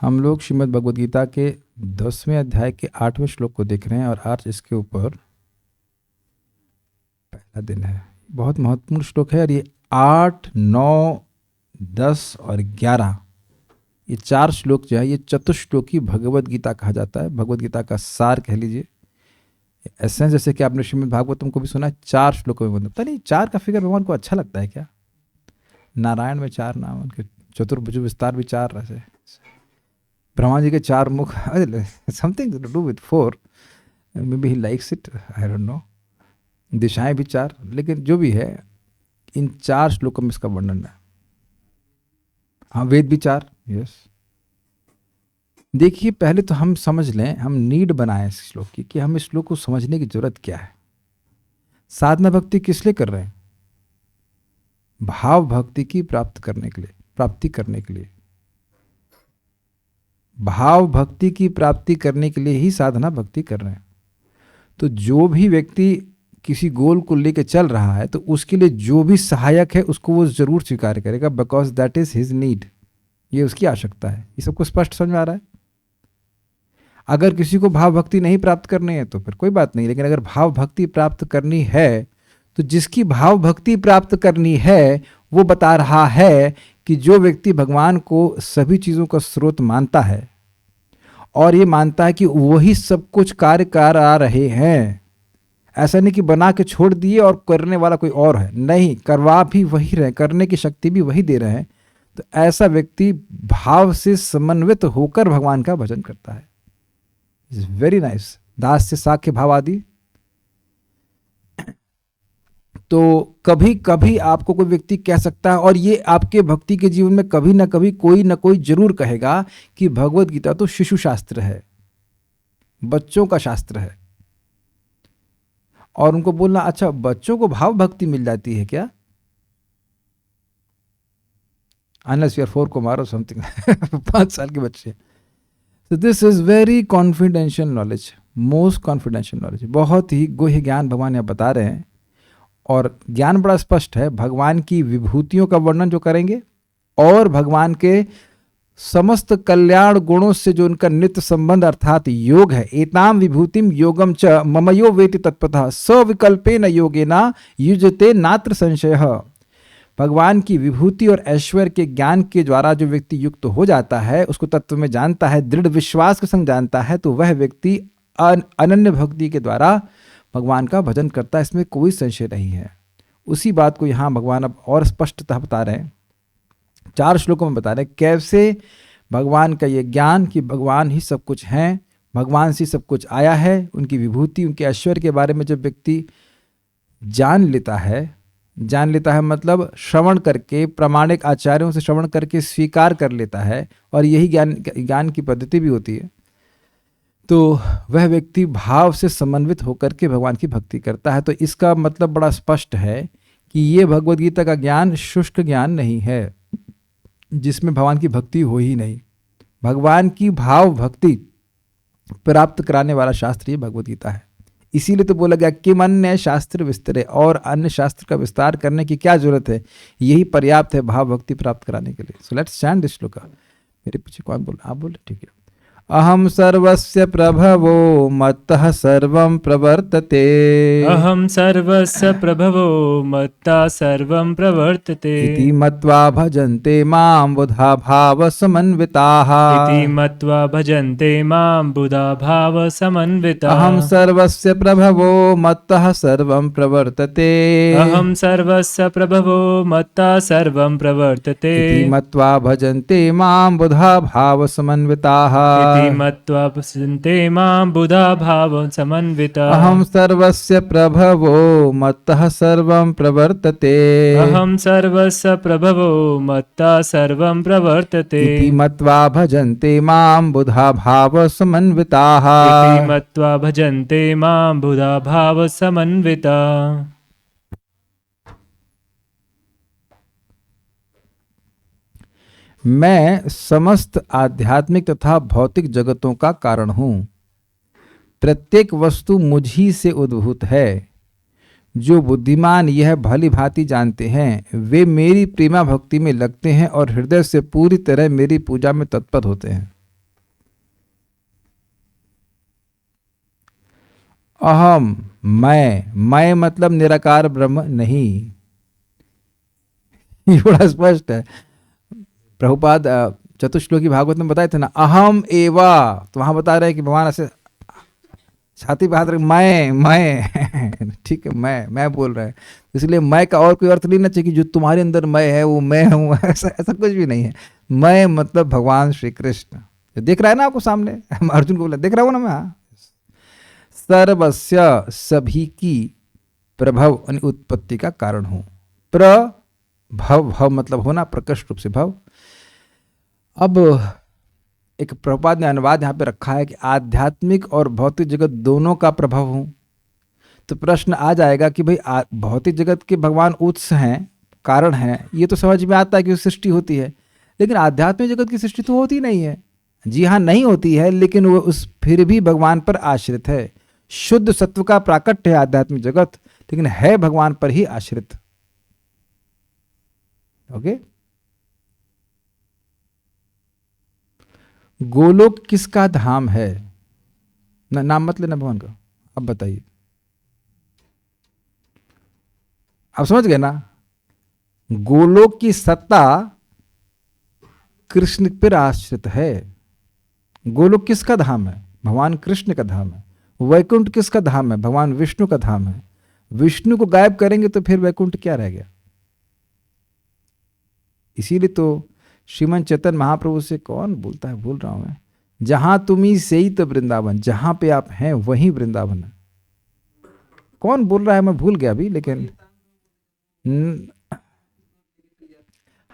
हम लोग श्रीमद् भगवद गीता के 10वें अध्याय के 8वें श्लोक को देख रहे हैं और आज इसके ऊपर पहला दिन है। बहुत महत्वपूर्ण श्लोक है और ये 8, 9, 10 और 11 ये 4 श्लोक जो है ये चतुश्लोकी भगवद गीता कहा जाता है। भगवद गीता का सार कह लीजिए, एसेंस। जैसे कि आपने श्रीमद् भागवतम को भी सुना है 4 श्लोकों में बनता। पता नहीं 4 का फिगर भगवान को अच्छा लगता है क्या? नारायण में 4 नाम, उनके चतुर्भुज विस्तार भी 4 रहे, ब्रह्मा जी के 4 मुख, something to do with 4, maybe he likes it, I don't know. दिशाएं भी 4, लेकिन जो भी है इन 4 श्लोकों में इसका वर्णन है। हाँ, वेद भी 4, यस। देखिए, पहले तो हम समझ लें, हम नीड बनाएं इस श्लोक की कि हम इस श्लोक को समझने की जरूरत क्या है। साधना भक्ति किस लिए कर रहे हैं? भाव भक्ति की प्राप्ति करने के लिए। भाव भक्ति की प्राप्ति करने के लिए ही साधना भक्ति कर रहे हैं। तो जो भी व्यक्ति किसी गोल को लेकर चल रहा है तो उसके लिए जो भी सहायक है उसको वो जरूर स्वीकार करेगा, because that is his need. ये उसकी आवश्यकता है। ये सबको स्पष्ट समझ में आ रहा है? अगर किसी को भाव भक्ति नहीं प्राप्त करनी है तो फिर कोई बात नहीं, लेकिन अगर भाव भक्ति प्राप्त करनी है तो जिसकी भाव भक्ति प्राप्त करनी है वो बता रहा है कि जो व्यक्ति भगवान को सभी चीज़ों का स्रोत मानता है और ये मानता है कि वही सब कुछ कार्य कर आ रहे हैं, ऐसा नहीं कि बना के छोड़ दिए और करने वाला कोई और है, नहीं, करवा भी वही रहे, करने की शक्ति भी वही दे रहे हैं, तो ऐसा व्यक्ति भाव से समन्वित होकर भगवान का भजन करता है। Is very nice. दास से साख्य भाव आदि। तो कभी कभी आपको कोई व्यक्ति कह सकता है, और ये आपके भक्ति के जीवन में कभी ना कभी कोई ना कोई जरूर कहेगा कि भगवद गीता तो शिशु शास्त्र है, बच्चों का शास्त्र है। और उनको बोलना, अच्छा बच्चों को भाव भक्ति मिल जाती है क्या? अनलेस यू आर 4 कुमार और समथिंग 5 साल के बच्चे। तो this is very confidential knowledge, most confidential knowledge. बहुत ही गुह्य ज्ञान भगवान यहाँ बता रहे हैं और ज्ञान बड़ा स्पष्ट है। भगवान की विभूतियों का वर्णन जो करेंगे और भगवान के समस्त कल्याण गुणों से जो उनका नित्य संबंध अर्थात योग है। एताम विभूतिम योगम च ममयो वेति तत्पतः सविकल्पेन योगेना युजते नात्र संशयः। भगवान की विभूति और ऐश्वर्य के ज्ञान के द्वारा जो व्यक्ति युक्त हो जाता है, उसको तत्व में जानता है, दृढ़ विश्वास के संग जानता है, तो वह व्यक्ति अनन्य भक्ति के द्वारा भगवान का भजन करता है। इसमें कोई संशय नहीं है। उसी बात को यहाँ भगवान अब और स्पष्टतः बता रहे हैं। 4 श्लोकों में बता रहे हैं कैसे भगवान का ये ज्ञान कि भगवान ही सब कुछ हैं, भगवान से सब कुछ आया है, उनकी विभूति, उनके ऐश्वर्य के बारे में जब व्यक्ति जान लेता है मतलब श्रवण करके, प्रामाणिक आचार्यों से श्रवण करके स्वीकार कर लेता है, और यही ज्ञान की पद्धति भी होती है, तो वह व्यक्ति भाव से समन्वित होकर के भगवान की भक्ति करता है। तो इसका मतलब बड़ा स्पष्ट है कि ये भगवद गीता का ज्ञान शुष्क ज्ञान नहीं है जिसमें भगवान की भक्ति हो ही नहीं। भगवान की भाव भक्ति प्राप्त कराने वाला शास्त्र ये भगवद गीता है। इसीलिए तो बोला गया कि अन्य शास्त्र विस्तरे, और अन्य शास्त्र का विस्तार करने की क्या जरूरत है, यही पर्याप्त है भाव भक्ति प्राप्त कराने के लिए। सो लेट्स स्टैंड दिस श्लोक। मेरे पीछे कौन बोल रहा? आप बोले, ठीक है। अहम सर्वस्य प्रभवो मत्तः सर्वं प्रवर्तते। अहम सर्वस्य प्रभवो मत्ता सर्वं प्रवर्तते। इति मत्वा भजन्ते मां बुधा भाव समन्विताः। इति मत्वा भजन्ते मां बुधा भाव समन्विताः। अहम सर्वस्य प्रभवो मत्तः सर्वं प्रवर्तते। अहम सर्वस्य प्रभवो मत्ता सर्वं प्रवर्तते। इति मत्वा भजन्ते मां बुधा भाव समन्विताः। मत्वा भजन्ते मां बुधा भाव समन्विताः। अहम सर्वस्य प्रभवो मत्तः सर्वं प्रवर्तते। अहम सर्वस्य प्रभवो मत्ता सर्वं प्रवर्तते। इति मत्वा भजन्ते मां बुधा भाव समन्विताः। इति मत्वा भजन्ते मां बुधा भाव समन्विताः। मैं समस्त आध्यात्मिक तथा भौतिक जगतों का कारण हूँ। प्रत्येक वस्तु मुझी से उद्भूत है। जो बुद्धिमान यह भली भांति जानते हैं वे मेरी प्रेमा भक्ति में लगते हैं और हृदय से पूरी तरह मेरी पूजा में तत्पर होते हैं। अहम, मैं मतलब निराकार ब्रह्म नहीं। ये बड़ा स्पष्ट है। प्रभुपाद चतुश्लोकी भागवत में बताए थे ना, अहम एवा, तो वहां बता रहे हैं कि भगवान ऐसे छाती पे हाथ रख, मैं ठीक है, मैं बोल रहा है। इसलिए मैं का और कोई अर्थ नहीं ना चाहिए कि जो तुम्हारे अंदर मैं है वो मैं हूँ, ऐसा ऐसा कुछ भी नहीं है। मैं मतलब भगवान श्री कृष्ण जो दिख रहा है ना आपको सामने। अर्जुन को बोला देख रहा हूँ ना मैं, हाँ। सर्वस्य, सभी की, प्रभव यानी उत्पत्ति का कारण हूँ। प्रभव, भव मतलब होना, प्रकट रूप से भव। अब एक प्रभुपाद ने अनुवाद यहाँ पे रखा है कि आध्यात्मिक और भौतिक जगत दोनों का प्रभाव हूँ। तो प्रश्न आ जाएगा कि भाई भौतिक जगत के भगवान उत्स हैं, कारण हैं, ये तो समझ में आता है कि सृष्टि होती है, लेकिन आध्यात्मिक जगत की सृष्टि तो होती नहीं है। जी हाँ, नहीं होती है, लेकिन वो उस फिर भी भगवान पर आश्रित है। शुद्ध सत्व का प्राकट्य है आध्यात्मिक जगत, लेकिन है भगवान पर ही आश्रित। ओके। गोलोक किसका धाम है? नाम मत लेना भगवान का, अब बताइए। आप समझ गए ना? गोलोक की सत्ता कृष्ण पर आश्रित है। गोलोक किसका धाम है? भगवान कृष्ण का धाम है। वैकुंठ किसका धाम है? भगवान विष्णु का धाम है। विष्णु को गायब करेंगे तो फिर वैकुंठ क्या रह गया? इसीलिए तो श्रीमन चैतन्य महाप्रभु से कौन बोलता है, भूल रहा हूं मैं, जहां तुम्ही से ही तो वृंदावन, जहां पे आप हैं वहीं वृंदावन है। कौन बोल रहा है मैं भूल गया अभी, लेकिन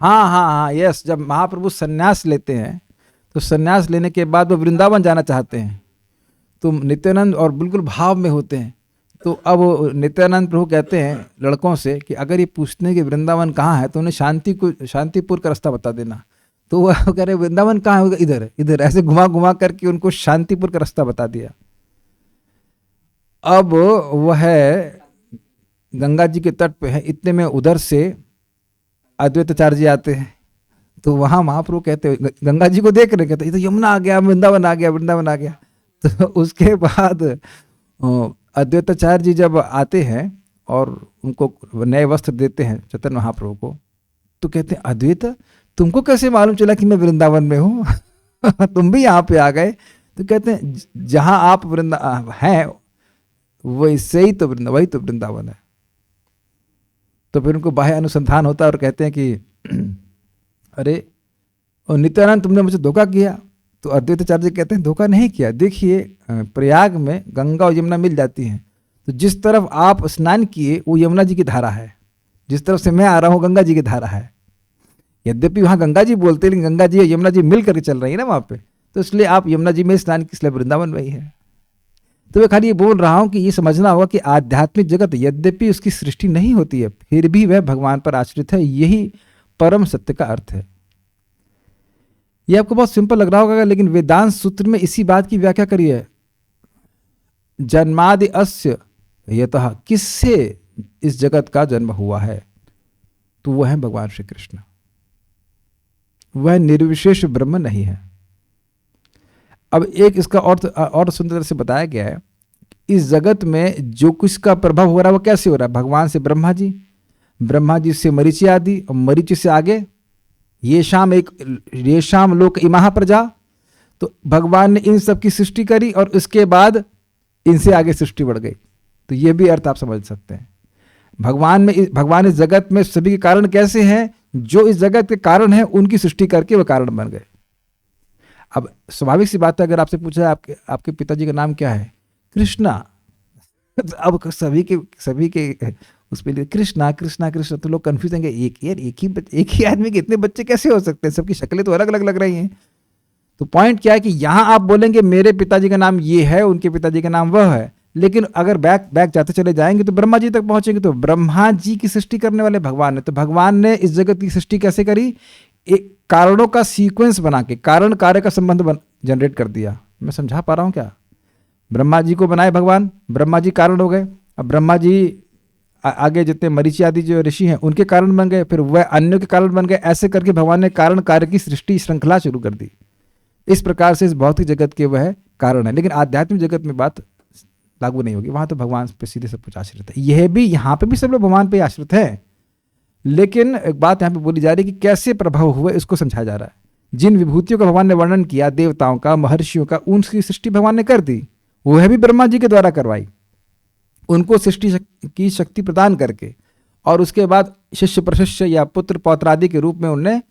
हाँ हाँ हाँ, यस। जब महाप्रभु सन्यास लेते हैं तो सन्यास लेने के बाद वो वृंदावन जाना चाहते हैं, तो नित्यानंद और बिल्कुल भाव में होते हैं। तो अब नित्यानंद प्रभु कहते हैं लड़कों से कि अगर ये पूछते हैं कि वृंदावन कहाँ है तो उन्हें शांतिपुर का रास्ता बता देना। तो वह कह रहे वृंदावन कहाँ होगा? इधर इधर, ऐसे घुमा घुमा करके उनको शांतिपुर का रास्ता बता दिया। अब वह गंगा जी के तट पे है, इतने में उधर से अद्वैताचार्य जी आते हैं। तो वहां महाप्रभु कहते हैं, गंगा जी को देख रहे, कहते ये तो यमुना आ गया, वृंदावन आ गया, वृंदावन आ गया। तो उसके बाद अद्वैताचार्य जी जब आते हैं और उनको नए वस्त्र देते हैं चैतन्य महाप्रभु को, तो कहते हैं अद्वैत तुमको कैसे मालूम चला कि मैं वृंदावन में हूँ? तुम भी यहाँ पे आ गए। तो कहते हैं जहाँ आप हैं वैसे ही तो वही तो वृंदावन है। तो फिर उनको बाह्य अनुसंधान होता है और कहते हैं कि अरे और नित्यानंद तुमने मुझे धोखा किया। तो अद्वैताचार्य जी कहते हैं धोखा नहीं किया, देखिए प्रयाग में गंगा और यमुना मिल जाती हैं, तो जिस तरफ आप स्नान किए वो यमुना जी की धारा है, जिस तरफ से मैं आ रहा हूँ गंगा जी की धारा है। यद्यपि वहाँ गंगा जी बोलते हैं, लेकिन गंगा जी और यमुना जी मिल करके चल रही है ना वहाँ पे, तो इसलिए आप यमुना जी में स्नान इसलिए वृंदावन में ही है। तो मैं खाली ये बोल रहा हूँ कि ये समझना होगा कि आध्यात्मिक जगत यद्यपि उसकी सृष्टि नहीं होती है, फिर भी वह भगवान पर आश्रित है। यही परम सत्य का अर्थ है। यह आपको बहुत सिंपल लग रहा होगा, लेकिन वेदांत सूत्र में इसी बात की व्याख्या करी है। जन्मादि अस्य यतः, किससे इस जगत का जन्म हुआ है? तो वह है भगवान श्री कृष्ण। वह निर्विशेष ब्रह्म नहीं है। अब एक इसका और सुंदर से बताया गया है, इस जगत में जो कुछ का प्रभाव हो रहा है वो कैसे हो रहा है? भगवान से ब्रह्मा जी, ब्रह्मा जी से मरीचि आदि, और मरीचि से आगे ये शाम लोक इमाह प्रजा। तो भगवान ने इन सब की सृष्टि करी और उसके बाद इनसे आगे सृष्टि बढ़ गई। तो ये भी अर्थ आप समझ सकते हैं। भगवान इस जगत में सभी के कारण कैसे हैं? जो इस जगत के कारण है उनकी सृष्टि करके वह कारण बन गए। अब स्वाभाविक सी बात है, अगर आपसे पूछा आपके पिताजी का नाम क्या है? कृष्णा। अब सभी के उस पे कृष्णा कृष्णा कृष्णा, तो लोग कंफ्यूज होंगे, एक ही आदमी के इतने बच्चे कैसे हो सकते हैं? सबकी शक्लें तो अलग अलग लग रही हैं। तो पॉइंट क्या है कि यहां आप बोलेंगे मेरे पिताजी का नाम ये है, उनके पिताजी का नाम वह है, लेकिन अगर बैक जाते चले जाएंगे तो ब्रह्मा जी तक पहुंचेंगे, तो ब्रह्मा जी की सृष्टि करने वाले भगवान है। तो भगवान ने इस जगत की सृष्टि कैसे करी? एक कारणों का सीक्वेंस बना के कारण कार्य का संबंध जनरेट कर दिया। मैं समझा पा रहा हूं क्या? ब्रह्मा जी को बनाए भगवान, ब्रह्मा जी कारण हो गए। अब ब्रह्मा जी आगे जितने मरीचि आदि जो ऋषि हैं उनके कारण बन गए, फिर वह अन्यों के कारण बन गए। ऐसे करके भगवान ने कारण कार्य की सृष्टि श्रृंखला शुरू कर दी। इस प्रकार से इस भौतिक जगत के वह कारण है। लेकिन आध्यात्मिक जगत में बात लागू नहीं होगी, वहाँ तो भगवान पे सीधे सब कुछ आश्रित है। यह भी, यहाँ पे भी सब लोग भगवान पे आश्रित हैं, लेकिन एक बात यहाँ पे बोली जा रही है कि कैसे प्रभाव हुए इसको समझाया जा रहा है। जिन विभूतियों का भगवान ने वर्णन किया, देवताओं का, महर्षियों का, उनकी सृष्टि भगवान ने कर दी, वह भी ब्रह्मा जी के द्वारा करवाई, उनको सृष्टि की शक्ति प्रदान करके, और उसके बाद शिष्य प्रशिष्य या पुत्र पौत्र आदि के रूप में उनने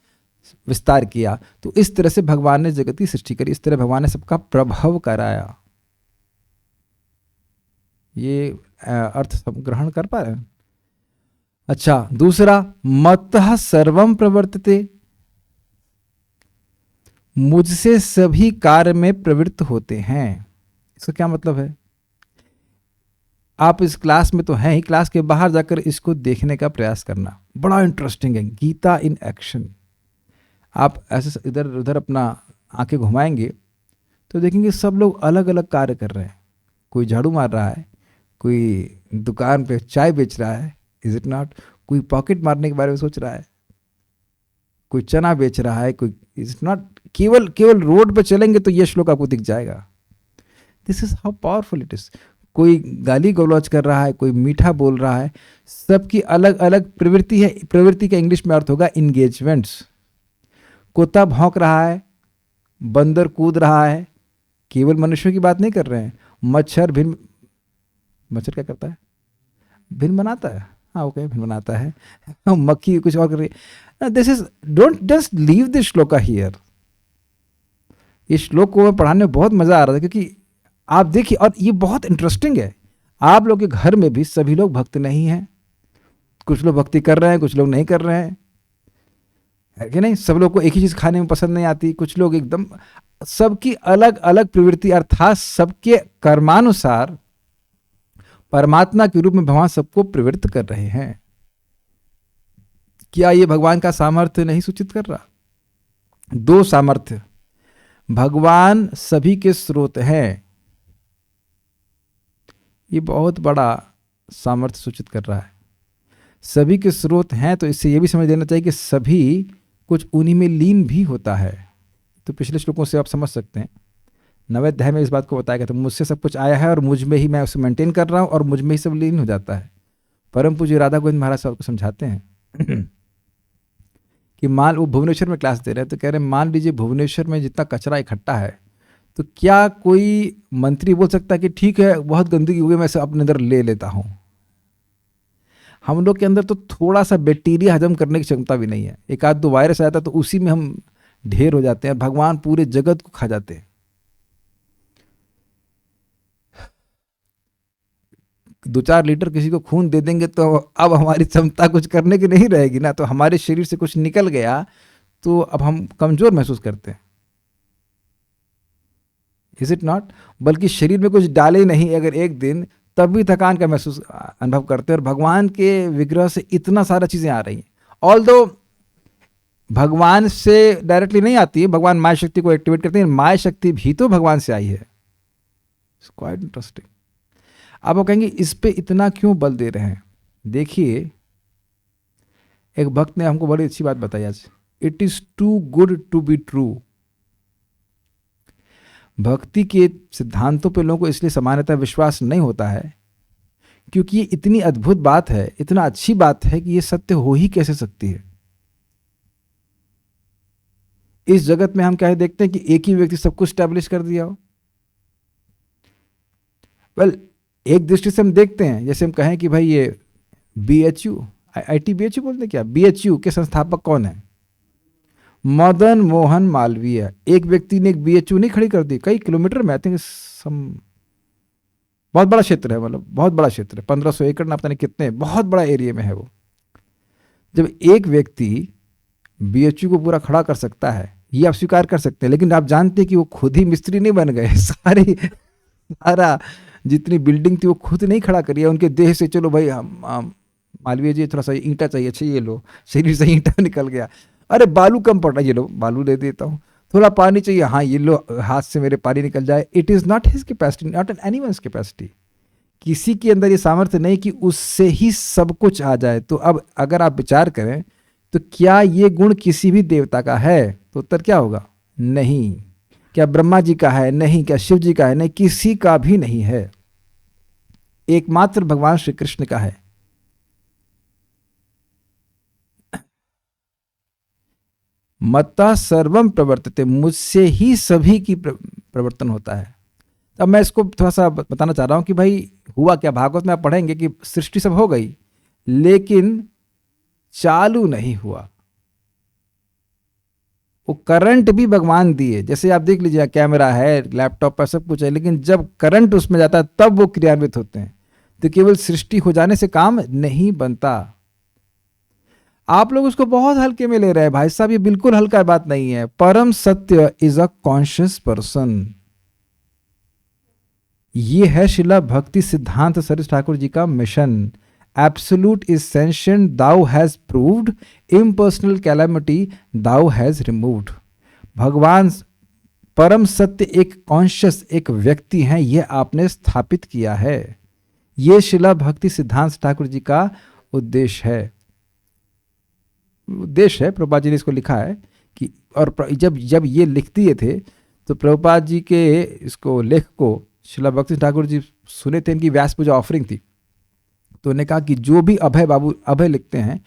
विस्तार किया। तो इस तरह से भगवान ने जगत की सृष्टि करी, इस तरह भगवान ने सबका प्रभाव कराया। ये अर्थ सब ग्रहण कर पा रहे हैं? अच्छा, दूसरा, मत्तः सर्वम प्रवर्तते, मुझसे सभी कार्य में प्रवृत्त होते हैं। इसका क्या मतलब है? आप इस क्लास में तो हैं ही, क्लास के बाहर जाकर इसको देखने का प्रयास करना, बड़ा इंटरेस्टिंग है। Gita in action. आप ऐसे इधर उधर अपना आंखें घुमाएंगे तो देखेंगे सब लोग अलग अलग कार्य कर रहे हैं। कोई झाड़ू मार रहा है, कोई दुकान पे चाय बेच रहा है, इज इट नॉट? कोई पॉकेट मारने के बारे में सोच रहा है, कोई चना बेच रहा है, कोई, इज इट नॉट? केवल रोड पे चलेंगे तो ये श्लोक आपको दिख जाएगा। This is how powerful it is. कोई गाली गलौज कर रहा है, कोई मीठा बोल रहा है, सबकी अलग अलग प्रवृत्ति है। प्रवृत्ति का इंग्लिश में अर्थ होगा इंगेजमेंट्स। कुत्ता भौंक रहा है, बंदर कूद रहा है, केवल मनुष्यों की बात नहीं कर रहे हैं। मच्छर क्या करता है? भिन्न बनाता है। हाँ, ओके, भिन्न बनाता है। मक्खी कुछ और कर रही है। This is, don't just leave this shloka here. इस श्लोक को मैं पढ़ाने में बहुत मजा आ रहा था, क्योंकि आप देखिए, और ये बहुत इंटरेस्टिंग है। आप लोग के घर में भी सभी लोग भक्त नहीं हैं। कुछ लोग भक्ति कर रहे हैं, कुछ लोग नहीं कर रहे हैं, है कि नहीं? सब लोग को एक ही चीज खाने में पसंद नहीं आती, कुछ लोग एकदम, सबकी अलग अलग प्रवृत्ति, अर्थात सबके कर्मानुसार परमात्मा के रूप में भगवान सबको प्रवृत्त कर रहे हैं। क्या ये भगवान का सामर्थ्य नहीं सूचित कर रहा? दो सामर्थ्य, भगवान सभी के स्रोत हैं, ये बहुत बड़ा सामर्थ्य सूचित कर रहा है। सभी के स्रोत हैं तो इससे यह भी समझ लेना चाहिए कि सभी कुछ उन्हीं में लीन भी होता है। तो पिछले श्लोकों से आप समझ सकते हैं, 9वें अध्याय में इस बात को बताया गया था, मुझसे सब कुछ आया है और मुझ में ही मैं उसे मेंटेन कर रहा हूँ और मुझ में ही सब लीन हो जाता है। परम पूज्य राधा गोविंद महाराज साहब को समझाते हैं कि मान, वो भुवनेश्वर में क्लास दे रहे हैं, तो कह रहे हैं मान लीजिए भुवनेश्वर में जितना कचरा इकट्ठा है, तो क्या कोई मंत्री बोल सकता है कि ठीक है बहुत गंदगी हुई, मैं इसे अपने अंदर ले लेता हूं? हम लोग के अंदर तो थोड़ा सा बैक्टीरिया हजम करने की क्षमता भी नहीं है। एक आध दो वायरस आता है तो उसी में हम ढेर हो जाते हैं। भगवान पूरे जगत को खा जाते हैं। 2-4 लीटर किसी को खून दे देंगे तो अब हमारी क्षमता कुछ करने की नहीं रहेगी ना। तो हमारे शरीर से कुछ निकल गया तो अब हम कमजोर महसूस करते हैं, इज इट नॉट? बल्कि शरीर में कुछ डाले नहीं अगर एक दिन, तब भी थकान का महसूस अनुभव करते हैं। और भगवान के विग्रह से इतना सारा चीजें आ रही हैं, ऑल्दो भगवान से डायरेक्टली नहीं आती है, भगवान माया शक्ति को एक्टिवेट करते हैं, माया शक्ति भी तो भगवान से आई है। It's quite interesting. आप वो कहेंगे इस पे इतना क्यों बल दे रहे हैं? देखिए, एक भक्त ने हमको बड़ी अच्छी बात बताई आज, it is too good to be true. भक्ति के सिद्धांतों पे लोगों को इसलिए सामान्यतः विश्वास नहीं होता है क्योंकि ये इतनी अद्भुत बात है, इतना अच्छी बात है कि ये सत्य हो ही कैसे सकती है। इस जगत में हम क्या देखते हैं कि एक ही व्यक्ति सब कुछ स्टैब्लिश कर दिया हो। वेल, एक दृष्टि से हम देखते हैं, जैसे हम कहें कि भाई ये BHU, IIT-BHU बोलते हैं क्या, BHU के संस्थापक कौन है? मदन मोहन मालवीय। एक व्यक्ति ने एक BHU नहीं खड़ी कर दी, कई किलोमीटर में, आई थिंक बहुत बड़ा क्षेत्र है, मतलब बहुत बड़ा क्षेत्र है, 1500 एकड़ ना पता नहीं कितने, बहुत बड़ा एरिया में है वो। जब एक व्यक्ति BHU को पूरा खड़ा कर सकता है, ये आप स्वीकार कर सकते हैं, लेकिन आप जानते हैं कि वो खुद ही मिस्त्री नहीं बन गए। सारा जितनी बिल्डिंग थी वो खुद नहीं खड़ा करिए, उनके देह से चलो भाई हम मालवीय जी थोड़ा सा ईंटा चाहिए, अच्छा ये लो, शरीर से ईंटा निकल गया। अरे बालू कम पड़ रहा है, ये लो बालू दे देता हूँ। थोड़ा पानी चाहिए, हाँ ये लो, हाथ से मेरे पानी निकल जाए। It is not his capacity, not an anyone's capacity. किसी के अंदर ये सामर्थ्य नहीं कि उससे ही सब कुछ आ जाए। तो अब अगर आप विचार करें तो क्या ये गुण किसी भी देवता का है? तो उत्तर क्या होगा? नहीं। क्या ब्रह्मा जी का है? नहीं। क्या शिव जी का है? नहीं, किसी का भी नहीं है। एकमात्र भगवान श्री कृष्ण का है। मत्तः सर्वम प्रवर्तते, मुझसे ही सभी की प्रवर्तन होता है। अब मैं इसको थोड़ा सा बताना चाह रहा हूं कि भाई हुआ क्या। भागवत में आप पढ़ेंगे कि सृष्टि सब हो गई, लेकिन चालू नहीं हुआ। वो करंट भी भगवान दिए। जैसे आप देख लीजिए, कैमरा है, लैपटॉप पर सब कुछ है, लेकिन जब करंट उसमें जाता है तब वो क्रियान्वित होते हैं। तो केवल सृष्टि हो जाने से काम नहीं बनता। आप लोग उसको बहुत हल्के में ले रहे हैं भाई साहब, ये बिल्कुल हल्का बात नहीं है। परम सत्य इज अ कॉन्शियस पर्सन। ये है शिला भक्ति सिद्धांत सरस्वती ठाकुर जी का मिशन। Absolute is sentient thou has proved, impersonal calamity thou has removed. भगवान परम सत्य एक कॉन्शियस एक व्यक्ति हैं, यह आपने स्थापित किया है। ये शिला भक्ति सिद्धांत ठाकुर जी का उद्देश्य है। प्रभुपाद जी ने इसको लिखा है कि, और जब ये लिख दिए थे तो प्रभुपाद जी के इसको लेख को शिला भक्ति ठाकुर जी सुने थे, इनकी व्यास पूजा ऑफरिंग थी। तो उन्होंने कहा कि जो भी अभय बाबू अभय लिखते हैं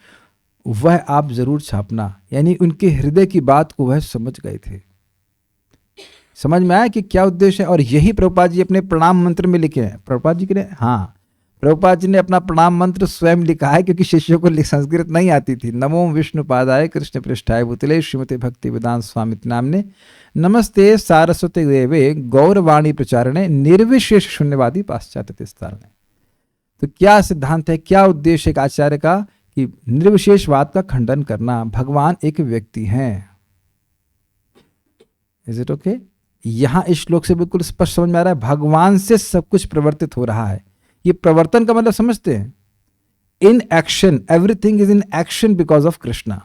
वह आप जरूर छापना। यानी उनके हृदय की बात को वह समझ गए थे, समझ में आया कि क्या उद्देश्य है। और यही प्रभुपाद जी अपने प्रणाम मंत्र में लिखे हैं। प्रभुपाद जी के ने, हाँ, प्रभुपाद जी ने अपना प्रणाम मंत्र स्वयं लिखा है, क्योंकि शिष्यों को संस्कृत नहीं आती थी। नमो विष्णु पादाय कृष्ण पृष्ठाय भूतले श्रीमते भक्ति वेदांत स्वामी नामने नमस्ते सारस्वती देवे गौरवाणी प्रचारणे निर्विशेष शून्यवादी पाश्चात्य तिस्तारणे। तो क्या सिद्धांत है, क्या उद्देश्य एक आचार्य का, कि निर्विशेषवाद का खंडन करना। भगवान एक व्यक्ति हैं। Is it okay? यहां इस श्लोक से बिल्कुल स्पष्ट समझ में आ रहा है, भगवान से सब कुछ प्रवर्तित हो रहा है। ये प्रवर्तन का मतलब समझते हैं? In action, everything is in action because of Krishna.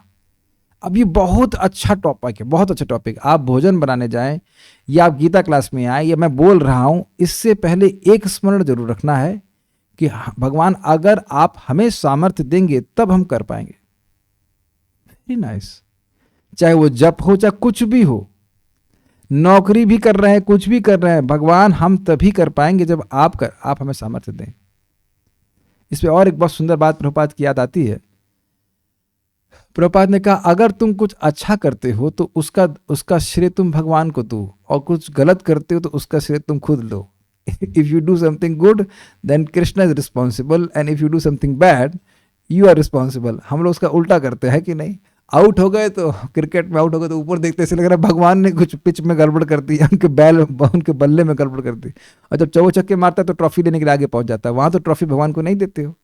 अब ये बहुत अच्छा टॉपिक है, बहुत अच्छा टॉपिक। आप भोजन बनाने जाएं या आप गीता क्लास में आए या मैं बोल रहा हूं, इससे पहले एक स्मरण जरूर रखना है कि भगवान अगर आप हमें सामर्थ्य देंगे तब हम कर पाएंगे। Very nice. चाहे वो जप हो, चाहे कुछ भी हो, नौकरी भी कर रहे हैं, कुछ भी कर रहे हैं, भगवान हम तभी कर पाएंगे जब आप हमें सामर्थ्य दें। इस पे और एक बहुत सुंदर बात प्रभुपाद की याद आती है। प्रभुपाद ने कहा, अगर तुम कुछ अच्छा करते हो तो उसका श्रेय तुम भगवान को दो, और कुछ गलत करते हो तो उसका श्रेय तुम खुद लो। If you do something good, then Krishna is responsible, and if you do something bad, you are responsible. हम लोग उसका उल्टा करते हैं कि नहीं? आउट हो गए तो, क्रिकेट में आउट हो गए तो ऊपर देखते ऐसे लग रहा है भगवान ने कुछ पिच में गड़बड़ कर दी, उनके बल्ले में गड़बड़ कर दी। और जब चौके मारता है तो ट्रॉफी लेने के लिए आगे पहुंच जाता है। वहां तो ट्रॉफी भगवान को नहीं देते हो।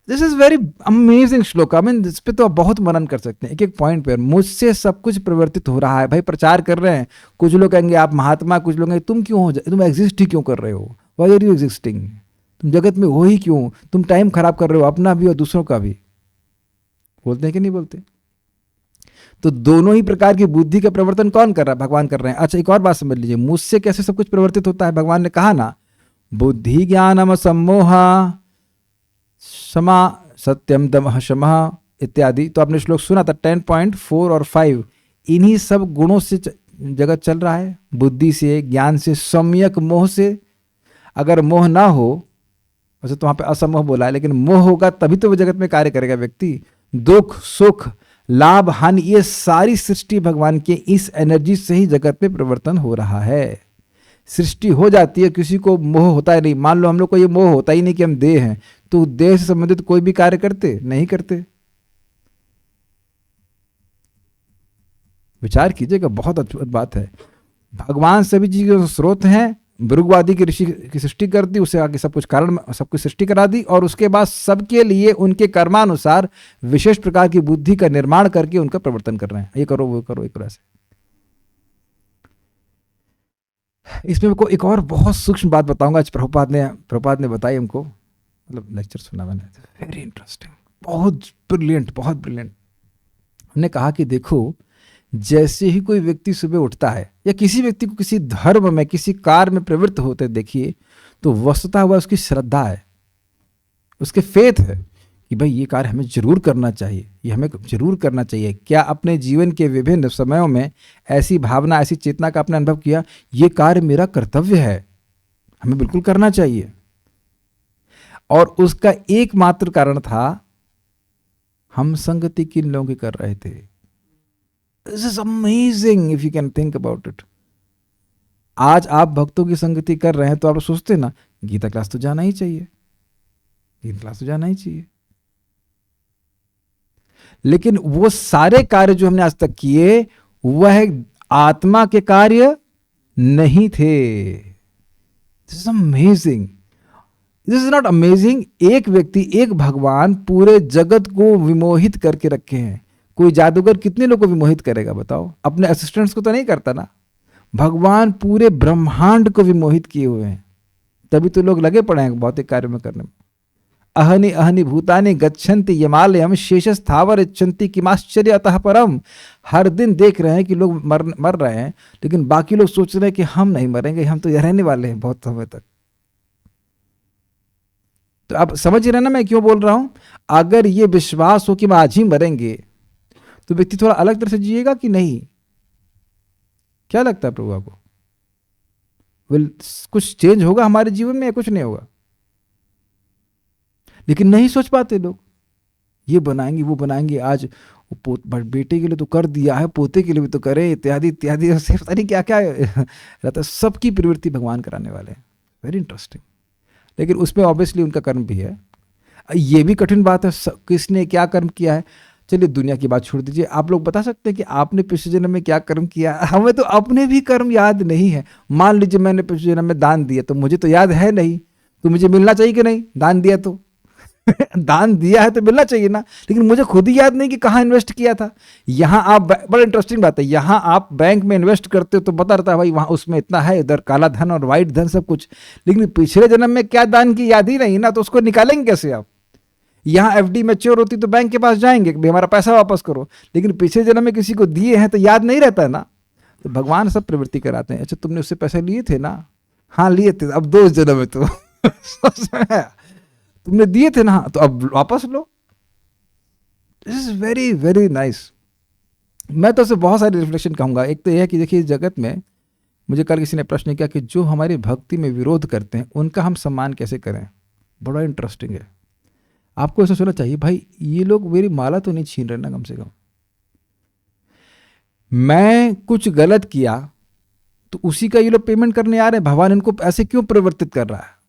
दिस इज वेरी अमेजिंग श्लोक। आई मीन, इस पे तो आप बहुत मनन कर सकते हैं एक एक पॉइंट पर। मुझसे सब कुछ प्रवर्तित हो रहा है। भाई प्रचार कर रहे हैं, कुछ लोग कहेंगे आप महात्मा, कुछ लोग कहेंगे तुम क्यों हो, तुम एग्जिस्ट ही क्यों कर रहे हो, व्हाई आर यू एग्जिस्टिंग, तुम जगत में हो ही क्यों, तुम टाइम खराब कर रहे हो अपना भी और दूसरों का भी। बोलते हैं कि नहीं बोलते? तो दोनों ही प्रकार की बुद्धि का प्रवर्तन कौन कर रहा है? भगवान कर रहे हैं। अच्छा, एक और बात समझ लीजिए, मुझसे कैसे सब कुछ प्रवर्तित होता है। भगवान ने कहा ना, बुद्धि ज्ञानम सम्मोहा क्षमा सत्यम दमः शमः इत्यादि। तो आपने श्लोक सुना था 10.4 और 5। इन्हीं सब गुणों से जगत चल रहा है, बुद्धि से, ज्ञान से, सम्यक मोह से। अगर मोह ना हो, वैसे तो वहां पे असमोह बोला है, लेकिन मोह होगा तभी तो वो जगत में कार्य करेगा व्यक्ति। दुख सुख लाभ हानि, ये सारी सृष्टि भगवान के इस एनर्जी से ही जगत में परिवर्तन हो रहा है। सृष्टि हो जाती है, किसी को मोह होता है नहीं। मान लो हम लोग को ये मोह होता ही नहीं कि हम देह हैं, तो देह से संबंधित कोई भी कार्य करते नहीं करते। विचार कीजिएगा, बहुत अद्भुत बात है। भगवान सभी चीजों के स्रोत हैं। भृगुवादी की ऋषि की सृष्टि कर दी, उससे आगे सब कुछ कारण, सब कुछ सृष्टि करा दी, और उसके बाद सबके लिए उनके कर्मानुसार विशेष प्रकार की बुद्धि का निर्माण करके उनका प्रवर्तन कर रहे हैं। ये करो, वो करो, एक तरह से। इसमें को एक और बहुत सूक्ष्म बात बताऊंगा। आज प्रभुपाद ने बताई हमको, मतलब लेक्चर सुना मैंने, वेरी इंटरेस्टिंग, बहुत ब्रिलियंट, बहुत ब्रिलियंट। हमने कहा कि देखो, जैसे ही कोई व्यक्ति सुबह उठता है, या किसी व्यक्ति को किसी धर्म में, किसी कार्य में प्रवृत्त होते देखिए, तो वस्तुतः वह उसकी श्रद्धा है, उसके फेथ है कि भाई ये कार्य हमें जरूर करना चाहिए, ये हमें जरूर करना चाहिए। क्या अपने जीवन के विभिन्न समयों में ऐसी भावना, ऐसी चेतना का आपने अनुभव किया, ये कार्य मेरा कर्तव्य है, हमें बिल्कुल करना चाहिए। और उसका एकमात्र कारण था हम संगति किन लोगों की कर रहे थे. This is amazing if you can think about it. आज आप भक्तों की संगति कर रहे हैं तो आप सोचते ना गीता क्लास तो जाना ही चाहिए, गीता क्लास तो जाना ही चाहिए. लेकिन वो सारे कार्य जो हमने आज तक किए वह आत्मा के कार्य नहीं थे. This is amazing. This is not amazing. एक व्यक्ति, एक भगवान पूरे जगत को विमोहित करके रखे हैं. कोई जादूगर कितने लोगों को विमोहित करेगा बताओ? अपने असिस्टेंट्स को तो नहीं करता ना. भगवान पूरे ब्रह्मांड को विमोहित किए हुए हैं. तभी तो लोग लगे पड़े हैं भौतिक कार्य में करने में. अहनि अहनि भूतानि गच्छन्ति यमालयम शेषस्थावर इच्छन्ति किमाश्चर्य अतः परम. हर दिन देख रहे हैं कि लोग मर रहे हैं, लेकिन बाकी लोग सोच रहे हैं कि हम नहीं मरेंगे, हम तो यह रहने वाले हैं बहुत समय तक. तो आप समझ रहे हैं ना मैं क्यों बोल रहा हूं? अगर ये विश्वास हो कि हम आज ही मरेंगे तो व्यक्ति थोड़ा अलग तरह से जिएगा कि नहीं? क्या लगता है प्रभु आपको? कुछ चेंज होगा हमारे जीवन में या कुछ नहीं होगा? लेकिन नहीं सोच पाते लोग. ये बनाएंगे वो बनाएंगे, आज बेटे के लिए तो कर दिया है, पोते के लिए भी तो करें, इत्यादि इत्यादि. पता नहीं क्या क्या रहता है. सबकी प्रवृत्ति भगवान कराने वाले हैं. Very interesting. लेकिन उसमें ऑब्वियसली उनका कर्म भी है. ये भी कठिन बात है किसने क्या कर्म किया है. चलिए दुनिया की बात छोड़ दीजिए. आप लोग बता सकते हैं कि आपने पिछले जन्म में क्या कर्म किया? हमें तो अपने भी कर्म याद नहीं है. मान लीजिए मैंने पिछले जन्म में दान दिया तो मुझे तो याद है नहीं, तो मुझे मिलना चाहिए कि नहीं? दान दिया तो दान दिया है तो मिलना चाहिए ना. लेकिन मुझे खुद ही याद नहीं कि कहाँ इन्वेस्ट किया था. यहाँ आप, बड़ा इंटरेस्टिंग बात है, यहाँ आप बैंक में इन्वेस्ट करते हो तो पता रहता है भाई वहाँ उसमें इतना है, इधर काला धन और वाइट धन सब कुछ. लेकिन पिछले जन्म में क्या दान की याद ही नहीं ना, तो उसको निकालेंगे कैसे आप? यहाँ एफडी मैच्योर होती तो बैंक के पास जाएंगे कि हमारा पैसा वापस करो, लेकिन पिछले जन्म में किसी को दिए हैं तो याद नहीं रहता है ना. तो भगवान सब प्रवृत्ति कराते हैं. अच्छा तुमने उससे पैसे लिए थे ना? हाँ लिए थे. अब दो जन्म में तो तुमने दिए थे ना, तो अब वापस लो. This is very very nice. मैं तो उसे बहुत सारी रिफ्लेक्शन कहूंगा. एक तो यह है कि देखिए जगत में, मुझे कल किसी ने प्रश्न किया कि जो हमारी भक्ति में विरोध करते हैं उनका हम सम्मान कैसे करें. बड़ा इंटरेस्टिंग है. आपको ऐसा सोचना चाहिए भाई ये लोग मेरी माला तो नहीं छीन रहे ना, कम से कम मैं कुछ गलत किया तो उसी का ये लोग पेमेंट करने आ रहे हैं. भगवान इनको ऐसे क्यों परिवर्तित कर रहा है?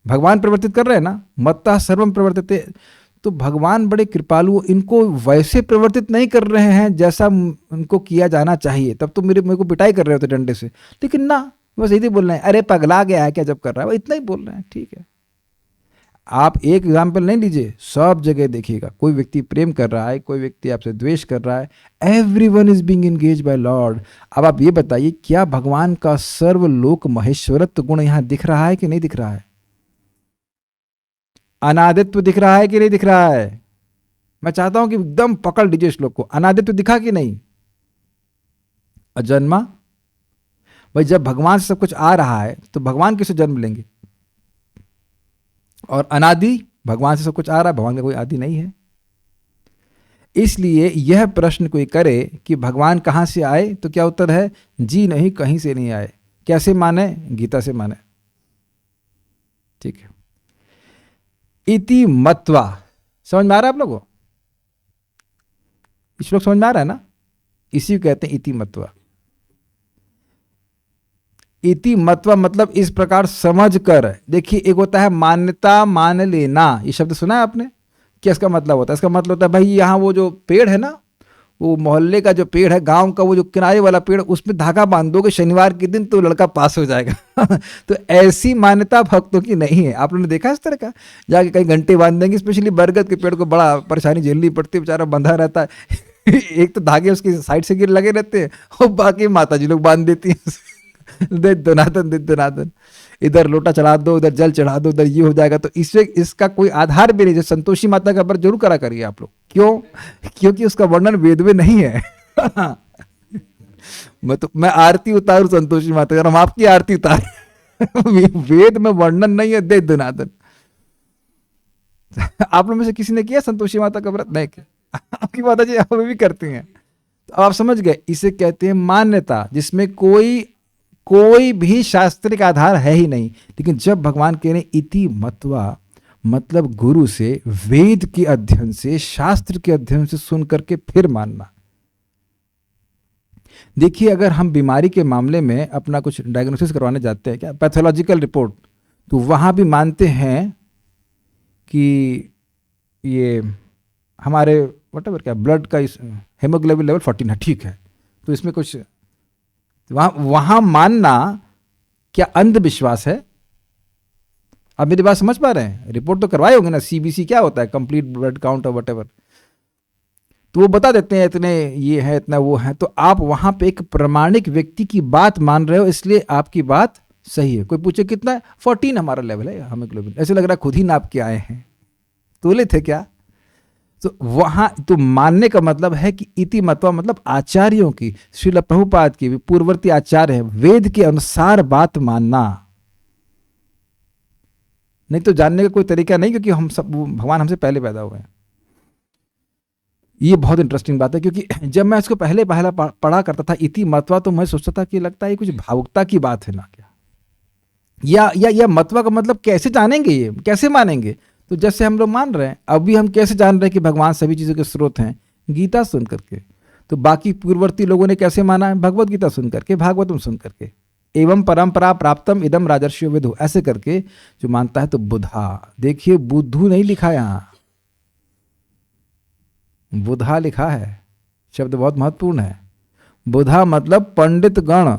भगवान परिवर्तित कर रहे हैं ना. मत्तः सर्वम प्रवर्तिते. तो भगवान बड़े कृपालु, इनको वैसे परिवर्तित नहीं कर रहे हैं जैसा उनको किया जाना चाहिए. तब तो मेरे को पिटाई कर रहे होते डंडे से. लेकिन ना, बस यही बोल रहे हैं अरे पगला गया है क्या जब कर रहा है, इतना ही बोल रहे हैं. ठीक है. आप एक एग्जाम्पल नहीं लीजिए, सब जगह देखिएगा. कोई व्यक्ति प्रेम कर रहा है, कोई व्यक्ति आपसे द्वेष कर रहा है, everyone is being engage by lord. अब आप ये बताइए क्या भगवान का सर्वलोक महेश्वरत्व गुण यहां दिख रहा है कि नहीं दिख रहा है? अनादित्व दिख रहा है कि नहीं दिख रहा है? मैं चाहता हूं कि एकदम पकड़ लीजिए श्लोक को. अनादित्व दिखा कि नहीं? अजन्मा. भाई जब भगवान से सब कुछ आ रहा है तो भगवान किसे जन्म लेंगे? और अनादि, भगवान से सब कुछ आ रहा है, भगवान का कोई आदि नहीं है. इसलिए यह प्रश्न कोई करे कि भगवान कहां से आए, तो क्या उत्तर है? जी नहीं, कहीं से नहीं आए. कैसे माने? गीता से माने. ठीक है. इति मत्वा. समझ में आ रहा है आप लोगों को? श्लोक समझ में आ रहा है ना? इसी को कहते हैं इति मत्वा. इति मत्वा मतलब इस प्रकार समझ कर. देखिए एक होता है मान्यता, मान लेना. ये शब्द सुना है आपने? क्या इसका मतलब होता है? इसका मतलब होता है भाई यहाँ वो जो पेड़ है ना, वो मोहल्ले का जो पेड़ है, गांव का वो जो किनारे वाला पेड़, उसमें धागा बांध दोगे शनिवार के दिन तो लड़का पास हो जाएगा. तो ऐसी मान्यता भक्तों की नहीं है. आप लोगों ने देखा इस तरह का? जाके कहीं घंटे बांध देंगे. स्पेशली बरगद के पेड़ को बड़ा परेशानी झेलनी पड़ती है, बेचारा बंधा रहता है. एक तो धागे उसकी साइड से गिर लगे रहते हैं और बाकी माता जी लोग बांध देती हैं. दे दनादन, इधर लोटा चढ़ा दो, उधर जल चढ़ा दो, उधर ये हो जाएगा. तो इसका कोई आधार भी नहीं. जो संतोषी माता का व्रत जरूर करा करिए आप लोग. क्यों? क्योंकि उसका वर्णन वेद में नहीं है. मैं आरती उतारू संतोषी माता का, हम आपकी आरती उतार. वेद में वर्णन नहीं है. दे दनादन. आप लोग में से किसी ने किया संतोषी माता का व्रत? नहीं किया. आपकी माता जी आप भी करती हैं. तो आप समझ गए. इसे कहते हैं मान्यता, जिसमें कोई भी शास्त्रिक आधार है ही नहीं. लेकिन जब भगवान कह रहे इति मत्वा, मतलब गुरु से, वेद के अध्ययन से, शास्त्र के अध्ययन से सुन करके फिर मानना। देखिए, अगर हम बीमारी के मामले में अपना कुछ डायग्नोसिस करवाने जाते हैं, क्या पैथोलॉजिकल रिपोर्ट, तो वहाँ भी मानते हैं कि ये हमारे वटेवर क्या ब्लड का हेमोग्लोबिन लेवल 14 है, ठीक है, तो इसमें कुछ वहाँ मानना क्या अंधविश्वास है? आप मेरी बात समझ पा रहे हैं? रिपोर्ट तो करवाए होंगे ना, सीबीसी क्या होता है, कंप्लीट ब्लड काउंट और वटेवर, तो वो बता देते हैं इतने ये है, इतना वो है। तो आप वहां पे एक प्रामाणिक व्यक्ति की बात मान रहे हो, इसलिए आपकी बात सही है। कोई पूछे कितना है, 14 हमारा लेवल है हीमोग्लोबिन, ऐसे लग रहा है खुद ही नाप के आए हैं, तोले थे क्या? तो वहां तो मानने का मतलब है कि इति मतवा, मतलब आचार्यों की, श्रील प्रभुपाद की, पूर्ववर्ती आचार्य है, वेद के अनुसार बात मानना। नहीं तो जानने का कोई तरीका नहीं, क्योंकि हम सब, भगवान हमसे पहले पैदा हुए हैं। ये बहुत इंटरेस्टिंग बात है, क्योंकि जब मैं इसको पहले पढ़ा करता था इति मतवा, तो मैं सोचता था कि लगता है ये कुछ भावुकता की बात है ना क्या, या मतवा का मतलब कैसे जानेंगे, ये कैसे मानेंगे? तो जैसे हम लोग मान रहे हैं, अभी हम कैसे जान रहे हैं कि भगवान सभी चीज़ों के स्रोत हैं? गीता सुन करके। तो बाकी पूर्ववर्ती लोगों ने कैसे माना है? भगवत गीता सुन करके, भागवतम सुन करके। एवं परंपरा प्राप्तम इदम राजर्षियो विदु, ऐसे करके जो मानता है। तो बुधा, देखिए बुद्धू नहीं लिखा यहाँ, बुधा लिखा है। शब्द बहुत महत्वपूर्ण है। बुधा मतलब पंडित गण,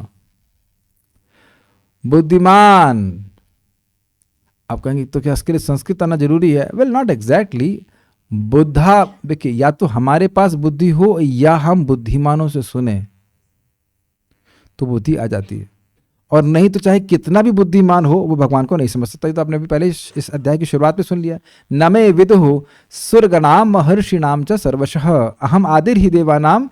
बुद्धिमान। आप कहेंगे तो क्या इसके लिए संस्कृत आना जरूरी है? Well, not exactly. बुद्धा, देखिए, या तो हमारे पास बुद्धि हो या हम बुद्धिमानों से सुने तो बुद्धि आ जाती है, और नहीं तो चाहे कितना भी बुद्धिमान हो, वो भगवान को नहीं समझ सकता। तो आपने अभी पहले इस अध्याय की शुरुआत में सुन लिया, नमे विदुः सुरगणाम महर्षिणाम च सर्वशः अहम आदिर ही देवानाम।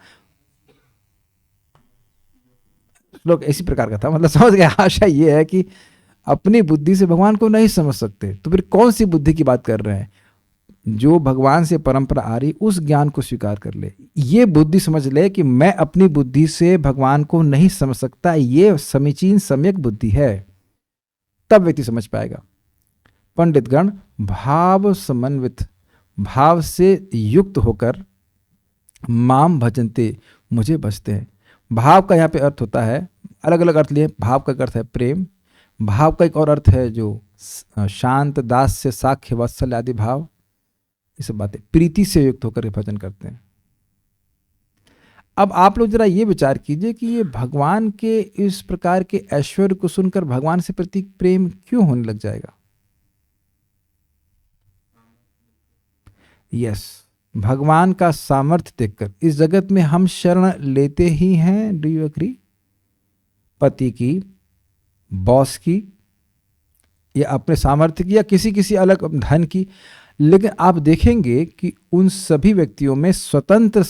लोग इसी प्रकार का था, मतलब समझ गए। आशा ये है कि अपनी बुद्धि से भगवान को नहीं समझ सकते, तो फिर कौन सी बुद्धि की बात कर रहे हैं? जो भगवान से परंपरा आ रही, उस ज्ञान को स्वीकार कर ले। ये बुद्धि समझ ले कि मैं अपनी बुद्धि से भगवान को नहीं समझ सकता, ये समीचीन सम्यक बुद्धि है, तब व्यक्ति समझ पाएगा। पंडितगण भाव समन्वित, भाव से युक्त होकर, माम भजन्ते, मुझे भजते हैं। भाव का यहाँ पे अर्थ होता है, अलग अलग अर्थ लिए। भाव का अर्थ है प्रेम, भाव का एक और अर्थ है जो शांत, दास्य, साख्य, वात्सल्य आदि भाव, ये सब बातें प्रीति से युक्त होकर भजन करते हैं। अब आप लोग जरा ये विचार कीजिए कि ये भगवान के इस प्रकार के ऐश्वर्य को सुनकर भगवान से प्रति प्रेम क्यों होने लग जाएगा? यस, भगवान का सामर्थ्य देखकर इस जगत में हम शरण लेते ही हैं। Do you agree? पति की, बॉस की, या अपने सामर्थ्य की, या किसी अलग धन की। लेकिन आप देखेंगे कि उन सभी व्यक्तियों में स्वतंत्र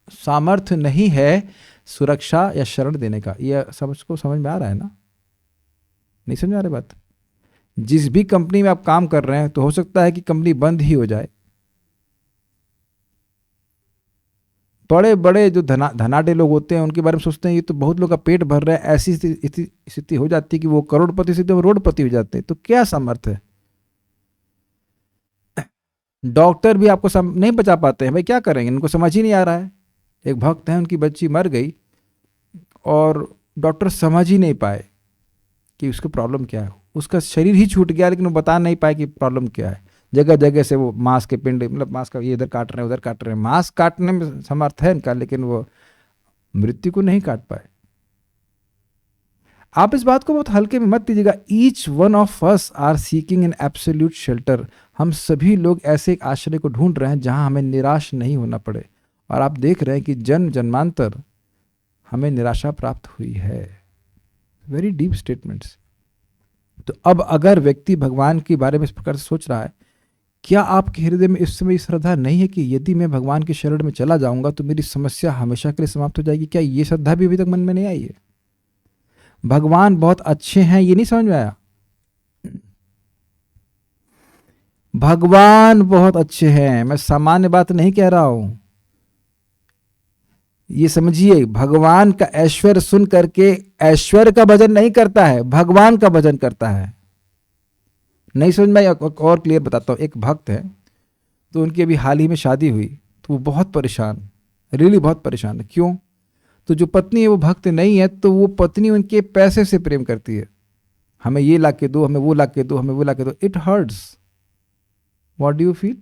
सामर्थ्य नहीं है सुरक्षा या शरण देने का। यह समझ में आ रहा है ना? नहीं समझ में आ रही बात? जिस भी कंपनी में आप काम कर रहे हैं, तो हो सकता है कि कंपनी बंद ही हो जाए। बड़े बड़े जो धनाढ़ लोग होते हैं, उनके बारे में सोचते हैं ये तो बहुत लोग का पेट भर रहा है, ऐसी स्थिति हो जाती है कि वो करोड़पति से रोडपति हो जाते हैं। तो क्या सामर्थ्य है? डॉक्टर भी आपको नहीं बचा पाते हैं, भाई क्या करेंगे, इनको समझ ही नहीं आ रहा है। एक भक्त है, उनकी बच्ची मर गई और डॉक्टर समझ ही नहीं पाए कि उसको प्रॉब्लम क्या है। उसका शरीर ही छूट गया, लेकिन वो बता नहीं पाए कि प्रॉब्लम क्या है। जगह जगह से वो मांस के पिंड, मतलब मांस का ये इधर काट रहे हैं, उधर काट रहे हैं। मांस काटने में समर्थ है इनका, लेकिन वो मृत्यु को नहीं काट पाए। आप इस बात को बहुत हल्के में मत लीजिएगा। Each one of us are seeking an absolute shelter. हम सभी लोग ऐसे एक आश्रय को ढूंढ रहे हैं जहां हमें निराश नहीं होना पड़े। और आप देख रहे हैं कि जन्म जन्मांतर हमें निराशा प्राप्त हुई है। Very deep statements. तो अब अगर व्यक्ति भगवान के बारे में इस प्रकार से सोच रहा है, क्या आपके हृदय में इस समय श्रद्धा नहीं है कि यदि मैं भगवान की शरण में चला जाऊंगा तो मेरी समस्या हमेशा के लिए समाप्त हो जाएगी? क्या ये श्रद्धा भी अभी तक मन में नहीं आई है? भगवान बहुत अच्छे हैं, ये नहीं समझ में आया? भगवान बहुत अच्छे हैं, मैं सामान्य बात नहीं कह रहा हूं। ये समझिए, भगवान का ऐश्वर्य सुन करके ऐश्वर्य का भजन नहीं करता है, भगवान का भजन करता है। नहीं समझ में, और क्लियर बताता हूँ। एक भक्त है, तो उनकी अभी हाल ही में शादी हुई, तो वो बहुत परेशान, रियली बहुत परेशान है। क्यों? तो जो पत्नी है वो भक्त नहीं है, तो वो पत्नी उनके पैसे से प्रेम करती है। हमें ये ला के दो, हमें वो ला के दो, हमें वो ला के दो। It hurts. What do you feel?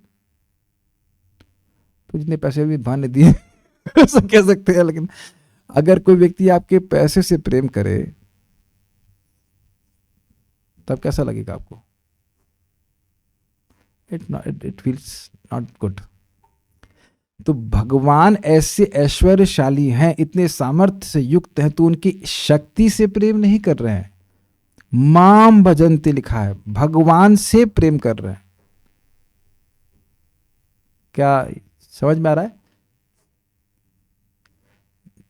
तो जितने पैसे भी भगवान ने दिए ऐसा कह सकते हैं, लेकिन अगर कोई व्यक्ति आपके पैसे से प्रेम करे तब कैसा लगेगा आपको? It feels not good. तो भगवान ऐसे ऐश्वर्यशाली हैं, इतने सामर्थ्य से युक्त हैं, तो उनकी शक्ति से प्रेम नहीं कर रहे हैं। माम भजन्ते लिखा है, भगवान से प्रेम कर रहे हैं। क्या समझ में आ रहा है?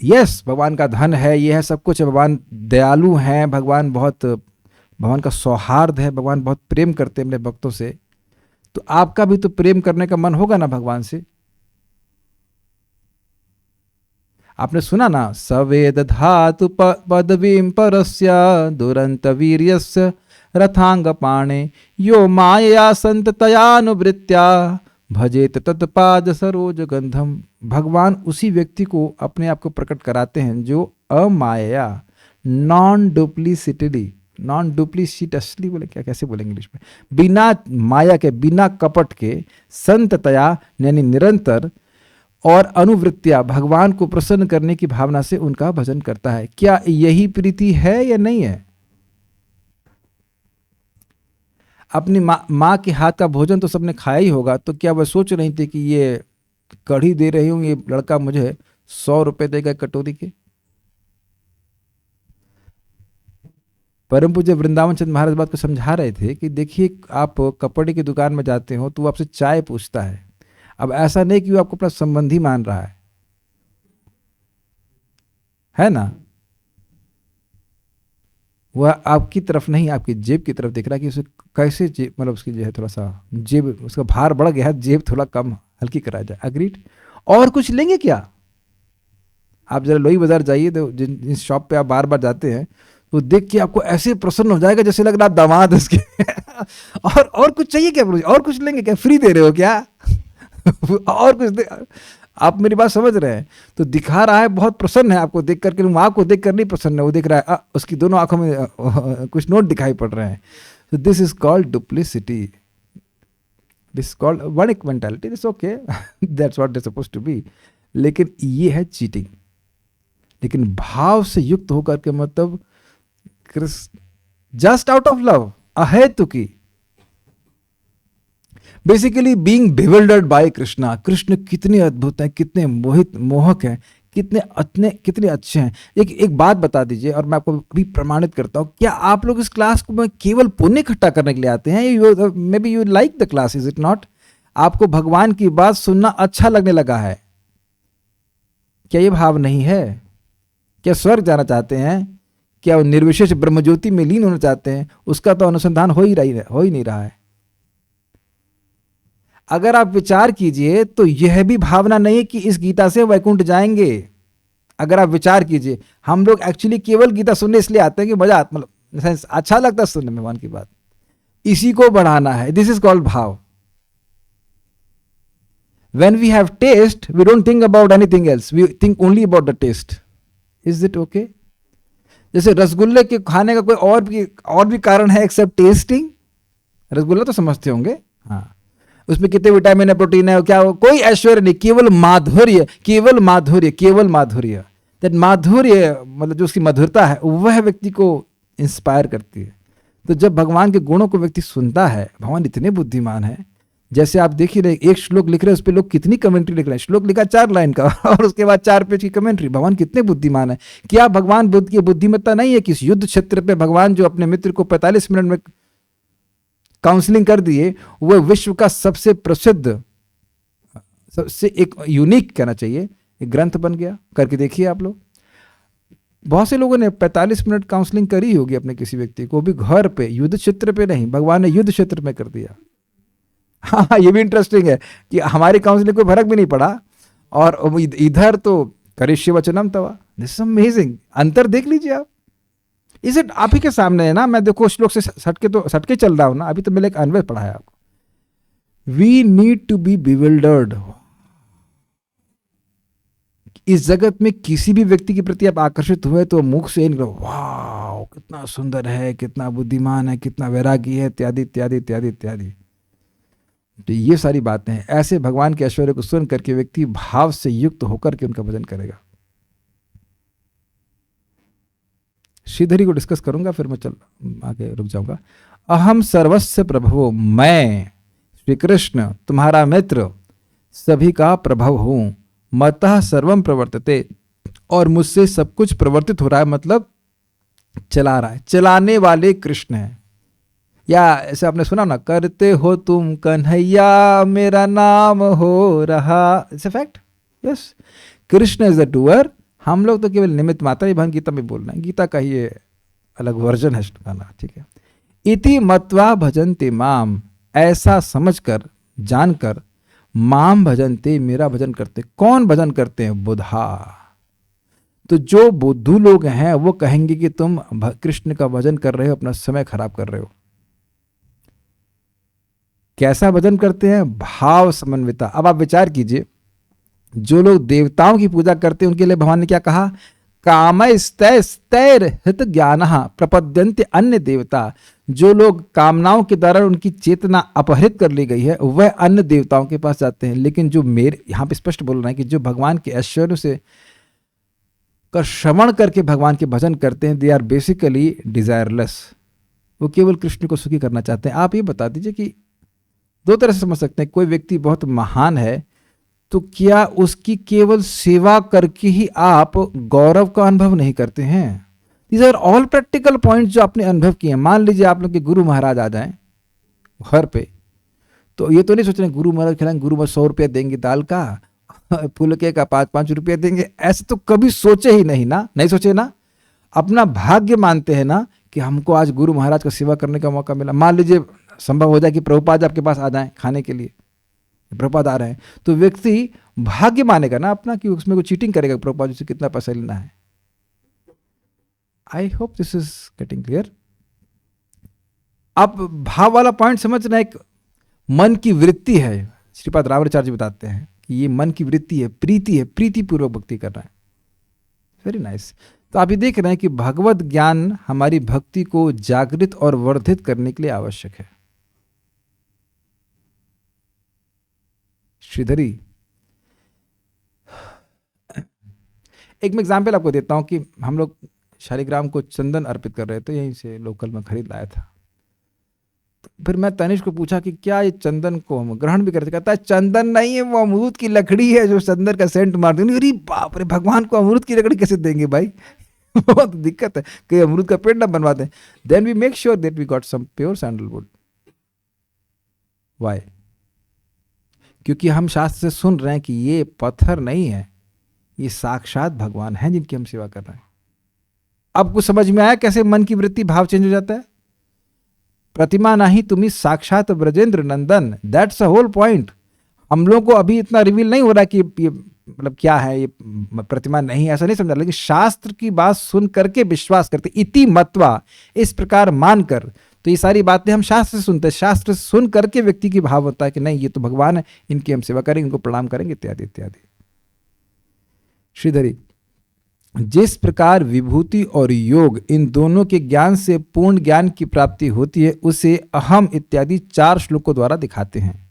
यस, भगवान का धन है, ये है, सब कुछ है, भगवान दयालु हैं, भगवान का सौहार्द है, भगवान बहुत प्रेम करते हैं अपने भक्तों से। तो आपका भी तो प्रेम करने का मन होगा ना भगवान से। आपने सुना ना, सवेद धातु पदवीं परस्य दुरंत वीर्यस्य रथांग पाणे यो माया संततयानुवृत्त्या भजेत तत्पाद सरोज गंधम। भगवान उसी व्यक्ति को अपने आप को प्रकट कराते हैं जो अमाया, नॉन डुप्लीसिटली, नॉन डुप्लीसिटसली बोले क्या, कैसे बोलेंगे इंग्लिश में, बिना माया के, बिना कपट के, संततया यानी निरंतर, और अनुवृत्तिया भगवान को प्रसन्न करने की भावना से उनका भजन करता है। क्या यही प्रीति है या नहीं है? अपनी माँ के हाथ का भोजन तो सबने खाया ही होगा, तो क्या वह सोच रही थी कि ये कढ़ी दे रही हूँ, ये लड़का मुझे 100 रुपए देगा कटोरी के? परम पूज्य वृंदावन चंद्र महाराज बात को समझा रहे थे कि देखिए, आप कपड़े की दुकान में जाते हो तो वो आपसे चाय पूछता है। अब ऐसा नहीं कि वो आपको अपना संबंधी मान रहा है ना? वह आपकी तरफ नहीं, आपकी जेब की तरफ देख रहा है कि उसे कैसे जेब, मतलब उसकी जो है थोड़ा सा जेब, उसका भार बढ़ गया है, जेब थोड़ा कम हल्की करा जाए। अग्रीड। और कुछ लेंगे क्या? आप जरा लोई बाजार जाइए, तो जिन शॉप पे आप बार बार जाते हैं, तो देख के आपको ऐसे प्रसन्न हो जाएगा जैसे लग रहा आप दामाद उसके और कुछ चाहिए क्या? और कुछ लेंगे क्या? फ्री दे रहे हो क्या? और कुछ दे? आप मेरी बात समझ रहे हैं? तो दिखा रहा है, बहुत प्रसन्न है आपको देख करके, वहां को देख कर नहीं प्रसन्न है, वो देख रहा है उसकी दोनों आंखों में कुछ नोट दिखाई पड़ रहे हैं। So this is called duplicity. This is called one mentality. It's okay. That's what they're supposed to be. लेकिन ये है चीटिंग। लेकिन भाव से युक्त होकर के, मतलब जस्ट आउट ऑफ लव, अहेतुकी, basically being bewildered by Krishna. Krishna कितने अद्भुत हैं, कितने मोहक हैं, कितने अच्छे हैं। एक बात बता दीजिए, और मैं आपको भी प्रमाणित करता हूं, क्या आप लोग इस क्लास को केवल पुण्य इकट्ठा करने के लिए आते हैं? May be you like the class, is it not? आपको भगवान की बात सुनना अच्छा लगने लगा है? क्या ये भाव नहीं है? क्या स्वर्ग जाना चाहते हैं? क्या वो निर्विशेष ब्रह्मज्योति में लीन होना चाहते हैं? उसका तो अनुसंधान हो ही नहीं रहा है। अगर आप विचार कीजिए तो यह भी भावना नहीं है कि इस गीता से वैकुंठ जाएंगे। अगर आप विचार कीजिए, हम लोग एक्चुअली केवल गीता सुनने इसलिए आते हैं कि मजा, मतलब अच्छा लगता है सुनने में भगवान की बात, इसी को बढ़ाना है। दिस इज कॉल्ड भाव। When we have taste, we don't think about anything else. We think only about the taste. Is it okay? जैसे रसगुल्ले के खाने का कोई और भी कारण है एक्सेप्ट टेस्टिंग? रसगुल्ला तो समझते होंगे, हाँ, उसमें कितने विटामिन है, प्रोटीन है, क्या हो, कोई ऐश्वर्य नहीं, केवल माधुर्य, केवल माधुर्य, केवल माधुर्य। दैट माधुर्य, मतलब जो उसकी मधुरता है, वह व्यक्ति को इंस्पायर करती है। तो जब भगवान के गुणों को व्यक्ति सुनता है, भगवान इतने बुद्धिमान है। जैसे आप देखिए रहे, एक श्लोक लिख रहे हैं, उस पर लोग कितनी कमेंट्री लिख रहे हैं। श्लोक लिखा 4 लाइन का और उसके बाद 4 पेज की कमेंट्री। भगवान कितने बुद्धिमान है। क्या भगवान बुद्ध की बुद्धिमत्ता नहीं है कि इस युद्ध क्षेत्र पे भगवान जो अपने मित्र को 45 मिनट में काउंसलिंग कर दिए, वह विश्व का सबसे प्रसिद्ध, सबसे एक यूनिक कहना चाहिए, एक ग्रंथ बन गया। करके देखिए आप लोग, बहुत से लोगों ने 45 मिनट काउंसलिंग करी होगी अपने किसी व्यक्ति को, भी घर पे, युद्ध क्षेत्र पे नहीं, भगवान ने युद्ध क्षेत्र में कर दिया। हाँ, ये भी इंटरेस्टिंग है कि हमारी काउंसलिंग को फर्क भी नहीं पड़ा, और इधर तो करिष्य वचनम तवा। This is amazing. अंतर देख लीजिए आप। इज इट आप ही के सामने है ना, मैं देखो श्लोक से सटके चल रहा हूं ना, अभी तो मैंने एक अन्वय पढ़ा है आपको। We need to be bewildered. इस जगत में किसी भी व्यक्ति के प्रति आप आकर्षित हुए तो मुख से वाह कितना सुंदर है, कितना बुद्धिमान है, कितना वैरागी है, इत्यादि इत्यादि इत्यादि इत्यादि। तो ये सारी बातें हैं। ऐसे भगवान के ऐश्वर्य को सुन करके व्यक्ति भाव से युक्त होकर के उनका भजन करेगा। श्रीधरी को डिस्कस करूंगा, फिर मैं चल आगे रुक जाऊंगा। अहम सर्वस्व प्रभवो, मैं श्री कृष्ण तुम्हारा मित्र सभी का प्रभव हूं। मतः सर्वम प्रवर्तते, और मुझसे सब कुछ प्रवर्तित हो रहा है, मतलब चला रहा है, चलाने वाले कृष्ण है। या ऐसे आपने सुना ना, करते हो तुम कन्हैया मेरा नाम हो रहा, it's a fact. Yes, Krishna is the doer, हम लोग तो केवल निमित्त मात्र। ही भगवद गीता में बोल रहे हैं, गीता का ही ये अलग वर्जन है गाना, ठीक है। इति मत्वा भजन्ते माम, ऐसा समझकर जानकर, माम भजन्ते, मेरा भजन करते। कौन भजन करते हैं? बुधा। तो जो बुद्धू लोग हैं वो कहेंगे कि तुम कृष्ण का भजन कर रहे हो, अपना समय खराब कर रहे हो। कैसा भजन करते हैं? भाव समन्विता। अब आप विचार कीजिए, जो लोग देवताओं की पूजा करते हैं उनके लिए भगवान ने क्या कहा? कामस्तैर हित ज्ञान प्रपद्यन्ते अन्य देवता। जो लोग कामनाओं के द्वारा उनकी चेतना अपहरित कर ली गई है वह अन्य देवताओं के पास जाते हैं। लेकिन जो मेरे यहां पे स्पष्ट बोल रहे हैं कि जो भगवान के ऐश्वर्य से का श्रवण करके भगवान के भजन करते हैं, दे आर बेसिकली डिजायरलेस। वो केवल कृष्ण को सुखी करना चाहते हैं। आप ये बता दीजिए कि दो तरह से समझ सकते हैं। कोई व्यक्ति बहुत महान है तो क्या उसकी केवल सेवा करके ही आप गौरव का अनुभव नहीं करते हैं? These are all practical points जो आपने अनुभव किए हैं। मान लीजिए आप लोग के गुरु महाराज आ जाएं घर पे, तो ये तो नहीं सोच रहे गुरु महाराज खिलाएंगे, गुरु महाराज 100 रुपया देंगे दाल का, फुलके का 5-5 रुपया देंगे, ऐसे तो कभी सोचे ही नहीं ना, नहीं सोचे ना। अपना भाग्य मानते हैं ना कि हमको आज गुरु महाराज का सेवा करने का मौका मिला। मान लीजिए संभव हो जाए कि प्रभुपाद आपके पास आ जाए खाने के लिए, प्रभुपाद आ रहे हैं, तो व्यक्ति भाग्य मानेगा ना अपना कि उसमें कोई चीटिंग करेगा प्रभुपाद से कितना पैसा लेना है। I hope this is getting clear. आप भाव वाला पॉइंट समझ रहे हैं? एक मन की वृत्ति है। श्रीपाद रावराचार्य जी बताते हैं कि ये मन की वृत्ति है, प्रीति है, प्रीति पूर्वक भक्ति कर रहा है। Very nice. तो आप ये देख रहे हैं कि भगवत ज्ञान हमारी भक्ति को जागृत और वर्धित करने के लिए आवश्यक है। श्रीधरी, एक मैं एग्जाम्पल आपको देता हूं कि हम लोग शालिग्राम को चंदन अर्पित कर रहे थे, यहीं से लोकल में खरीद लाया था। फिर मैं तनिष्क को पूछा कि क्या ये चंदन को हम ग्रहण भी करते? कहता है चंदन नहीं है, वो अमरूद की लकड़ी है जो चंदन का सेंट मार देंगे। अरे बाप रे, भगवान को अमरूद की लकड़ी कैसे देंगे भाई? बहुत दिक्कत है, कहीं अमरूद का पेड़ ना बनवा दें। Then we make sure that we got some pure sandalwood. Why? क्योंकि हम शास्त्र से सुन रहे हैं कि ये पत्थर नहीं है, ये साक्षात भगवान हैं जिनकी हम सेवा कर रहे हैं। अब कुछ समझ में आया कैसे मन की वृत्ति भाव चेंज हो जाता है? प्रतिमा नहीं तुम्ही साक्षात ब्रजेंद्र नंदन, दैट्स अ होल पॉइंट। हम लोगों को अभी इतना रिवील नहीं हो रहा कि ये मतलब क्या है, ये प्रतिमा नहीं, ऐसा नहीं समझा। लेकिन शास्त्र की बात सुन करके विश्वास करते, इति मत्वा, इस प्रकार मानकर। तो ये सारी बातें हम शास्त्र से सुनते हैं। शास्त्र से सुन करके व्यक्ति की भाव होता है कि नहीं ये तो भगवान है, इनकी हम सेवा करेंगे, इनको प्रणाम करेंगे, इत्यादि इत्यादि। श्रीधरी, जिस प्रकार विभूति और योग इन दोनों के ज्ञान से पूर्ण ज्ञान की प्राप्ति होती है उसे अहम इत्यादि 4 श्लोकों द्वारा दिखाते हैं।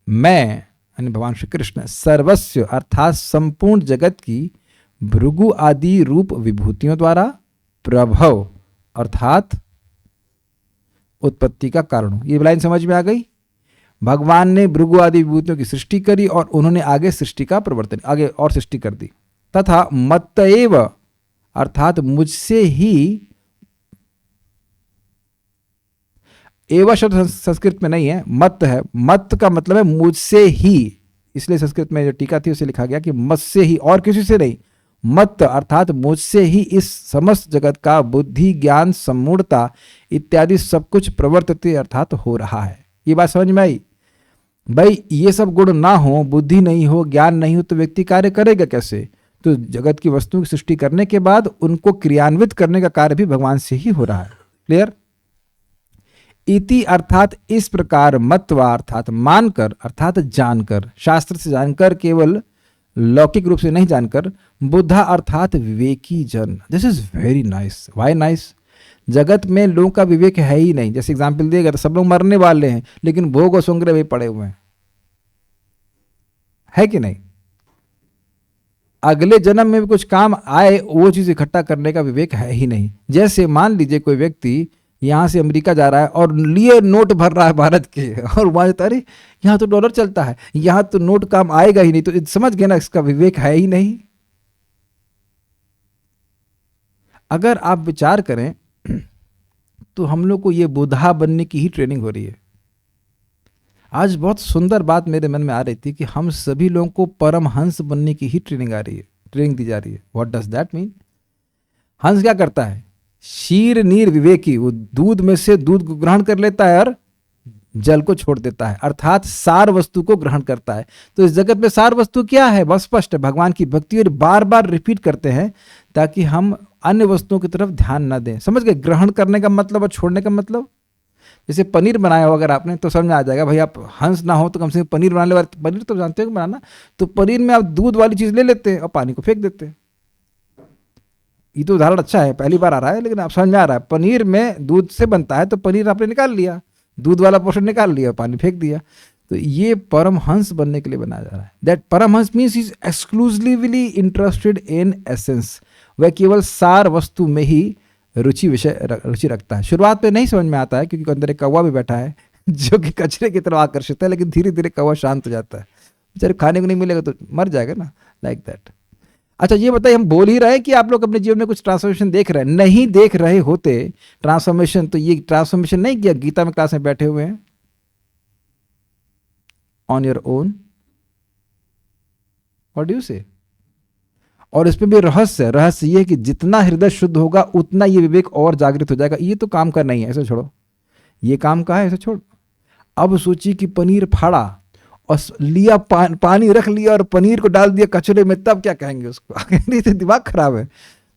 मैं यानी भगवान श्री कृष्ण सर्वस्व अर्थात संपूर्ण जगत की भृगु आदि रूप विभूतियों द्वारा, प्रभव अर्थात उत्पत्ति का कारण हूं। ये लाइन समझ में आ गई? भगवान ने भृगु आदि विभूतियों की सृष्टि करी और उन्होंने आगे सृष्टि का प्रवर्तन, आगे और सृष्टि कर दी। तथा मत्तएव अर्थात मुझसे ही, एव शब्द संस्कृत में नहीं है, मत है। मत का मतलब है मुझसे ही, इसलिए संस्कृत में जो टीका थी उसे लिखा गया कि मत से ही, और किसी से नहीं। मत अर्थात मुझसे ही इस समस्त जगत का बुद्धि ज्ञान सम्मूढ़ता इत्यादि सब कुछ प्रवर्तित अर्थात हो रहा है। ये बात समझ में आई? भाई ये सब गुण ना हो, बुद्धि नहीं हो, ज्ञान नहीं हो, तो व्यक्ति कार्य करेगा कैसे? तो जगत की वस्तुओं की सृष्टि करने के बाद उनको क्रियान्वित करने का कार्य भी भगवान से ही हो रहा है। क्लियर? इति अर्थात इस प्रकार मत्वा अर्थात मानकर अर्थात जानकर, शास्त्र से जानकर, केवल लौकिक रूप से नहीं जानकर, बुद्धा अर्थात विवेकी जन। This is very nice. Why nice? जगत में लोगों का विवेक है ही नहीं। जैसे एग्जाम्पल दिएगा तो सब लोग मरने वाले हैं, लेकिन भोग और सुंगरे भी पड़े हुए हैं, है कि नहीं? अगले जन्म में भी कुछ काम आए वो चीज इकट्ठा करने का विवेक है ही नहीं। जैसे मान लीजिए कोई व्यक्ति यहां से अमेरिका जा रहा है और लिए नोट भर रहा है भारत के, और वहां जाता, अरे यहाँ तो डॉलर चलता है, यहां तो नोट काम आएगा ही नहीं, तो समझ गए ना, इसका विवेक है ही नहीं। अगर आप विचार करें तो हम लोग को ये बुद्धा बनने की ही ट्रेनिंग हो रही है। आज बहुत सुंदर बात मेरे मन में आ रही थी कि हम सभी लोगों को परमहंस बनने की ही ट्रेनिंग आ रही है, ट्रेनिंग दी जा रही है। What does that mean? हंस क्या करता है? शीर नीर विवेकी, वो दूध में से दूध को ग्रहण कर लेता है और जल को छोड़ देता है, अर्थात सार वस्तु को ग्रहण करता है। तो इस जगत में सार वस्तु क्या है? बहुत स्पष्ट है, भगवान की भक्ति। और बार बार रिपीट करते हैं ताकि हम अन्य वस्तुओं की तरफ ध्यान न दें। समझ गए ग्रहण करने का मतलब और छोड़ने का मतलब? जैसे पनीर बनाया हो अगर आपने तो समझ में आ जाएगा, भाई आप हंस ना हो तो कम से कम पनीर बनाने वाले, पनीर तो जानते हो बनाना, तो पनीर में आप दूध वाली चीज ले लेते हैं और पानी को फेंक देते हैं। ये तो उदाहरण अच्छा है, पहली बार आ रहा है, लेकिन आप समझ में आ रहा है। पनीर में दूध से बनता है, तो पनीर आपने निकाल लिया, दूध वाला पोर्शन निकाल लिया, पानी फेंक दिया। तो ये परमहंस बनने के लिए बनाया जा रहा है। That Paramahamsa means is exclusively interested in essence. वह केवल सार वस्तु में ही रुचि रखता है। शुरुआत में नहीं समझ में आता है क्योंकि अंदर एक कौवा भी बैठा है जो कि कचरे की तरफ आकर्षित है, लेकिन धीरे धीरे कौवा शांत हो जाता है। बेचारे खाने को नहीं मिलेगा तो मर जाएगा ना, लाइक दैट। अच्छा ये बताइए, हम बोल ही रहे हैं कि आप लोग अपने जीवन में कुछ ट्रांसफॉर्मेशन देख रहे हैं? नहीं देख रहे होते ट्रांसफॉर्मेशन तो ये ट्रांसफॉर्मेशन नहीं किया गीता में क्लास में बैठे हुए हैं on your own. What do you से? और इसमें भी रहस्य ये है कि जितना हृदय शुद्ध होगा उतना ये विवेक और जागृत हो जाएगा। ये तो काम का नहीं है, ऐसे छोड़ो, ये काम का है, ऐसे छोड़। अब सोचिए कि पनीर फाड़ा और लिया पानी रख लिया और पनीर को डाल दिया कचरे में, तब क्या कहेंगे उसको? नहीं तो दिमाग खराब है।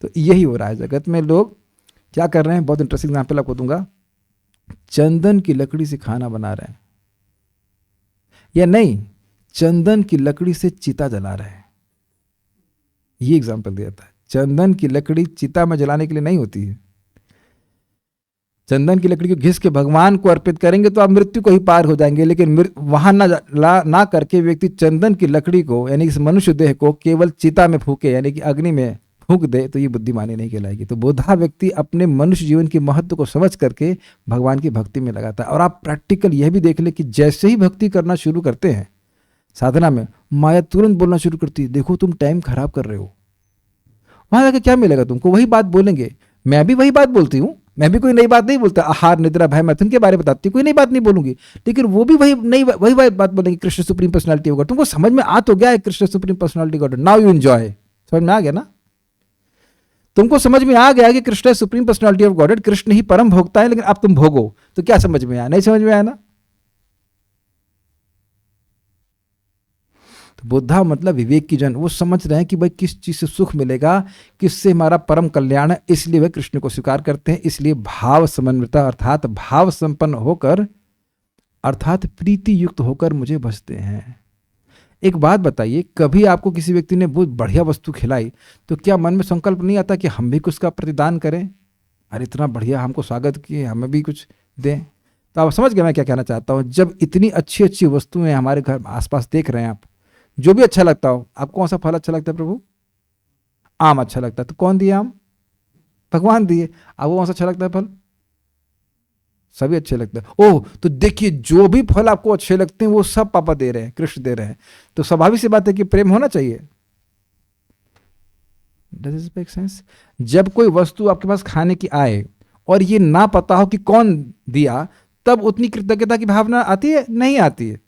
तो यही हो रहा है जगत में। लोग क्या कर रहे हैं, बहुत इंटरेस्टिंग एग्जाम्पल आपको दूंगा। चंदन की लकड़ी से खाना बना रहे हैं, या नहीं, चंदन की लकड़ी से चिता जला रहे हैं। ये एग्जाम्पल दिया था। चंदन की लकड़ी चिता में जलाने के लिए नहीं होती है। चंदन की लकड़ी को घिस के भगवान को अर्पित करेंगे तो आप मृत्यु को ही पार हो जाएंगे, लेकिन वहां ना करके व्यक्ति चंदन की लकड़ी को यानी इस मनुष्य देह को केवल चिता में फूके यानी कि अग्नि में फूक दे, तो ये बुद्धिमानी नहीं कहलाएगी। तो बुद्धा व्यक्ति अपने मनुष्य जीवन के महत्व को समझ करके भगवान की भक्ति में लगाता है। और आप प्रैक्टिकल यह भी देख ले कि जैसे ही भक्ति करना शुरू करते हैं साधना में, माया तुरंत बोलना शुरू करती है, देखो तुम टाइम खराब कर रहे हो। वहां जाकर क्या मिलेगा तुमको? वही बात बोलेंगे। मैं भी वही बात बोलती हूँ, मैं भी कोई नई बात नहीं बोलता। आहार निद्रा भय मैथुन के बारे में बताती हूँ, कोई नई बात नहीं बोलूंगी, लेकिन वो भी वही बात बोलेंगे। Krishna supreme personality God. तुमको समझ में आ तो गया है Krishna supreme personality God, now you enjoy. समझ में आ गया ना? तुमको समझ में आ गया कि Krishna supreme personality of God, Krishna ही परम भोगता है, लेकिन अब तुम भोगो। तो क्या समझ में आया? नहीं समझ में आया ना? तो बुद्धा मतलब विवेक की जन। वो समझ रहे हैं कि भाई किस चीज से सुख मिलेगा, किससे हमारा परम कल्याण है, इसलिए वे कृष्ण को स्वीकार करते हैं। इसलिए भाव समन्विता अर्थात भाव संपन्न होकर अर्थात प्रीति युक्त होकर मुझे भजते हैं। एक बात बताइए, कभी आपको किसी व्यक्ति ने बहुत बढ़िया वस्तु खिलाई तो क्या मन में संकल्प नहीं आता कि हम भी कुछ का प्रतिदान करें? अरे इतना बढ़िया हमको स्वागत किए, हमें भी कुछ दें। तो आप समझ गए मैं क्या कहना चाहता हूँ। जब इतनी अच्छी अच्छी वस्तुएं हमारे घर आसपास देख रहे हैं आप, जो भी अच्छा लगता हो, आपको कौन सा फल अच्छा लगता है प्रभु? आम अच्छा लगता है, तो कौन दिए आम? भगवान दिए। आपको कौन सा अच्छा लगता है फल? सभी अच्छे लगते हैं। ओह, तो देखिए जो भी फल आपको अच्छे लगते हैं वो सब पापा दे रहे हैं, कृष्ण दे रहे हैं। तो स्वाभाविक सी बात है कि प्रेम होना चाहिए। Does this make sense? जब कोई वस्तु आपके पास खाने की आए और ये ना पता हो कि कौन दिया, तब उतनी कृतज्ञता की भावना आती है? नहीं आती है।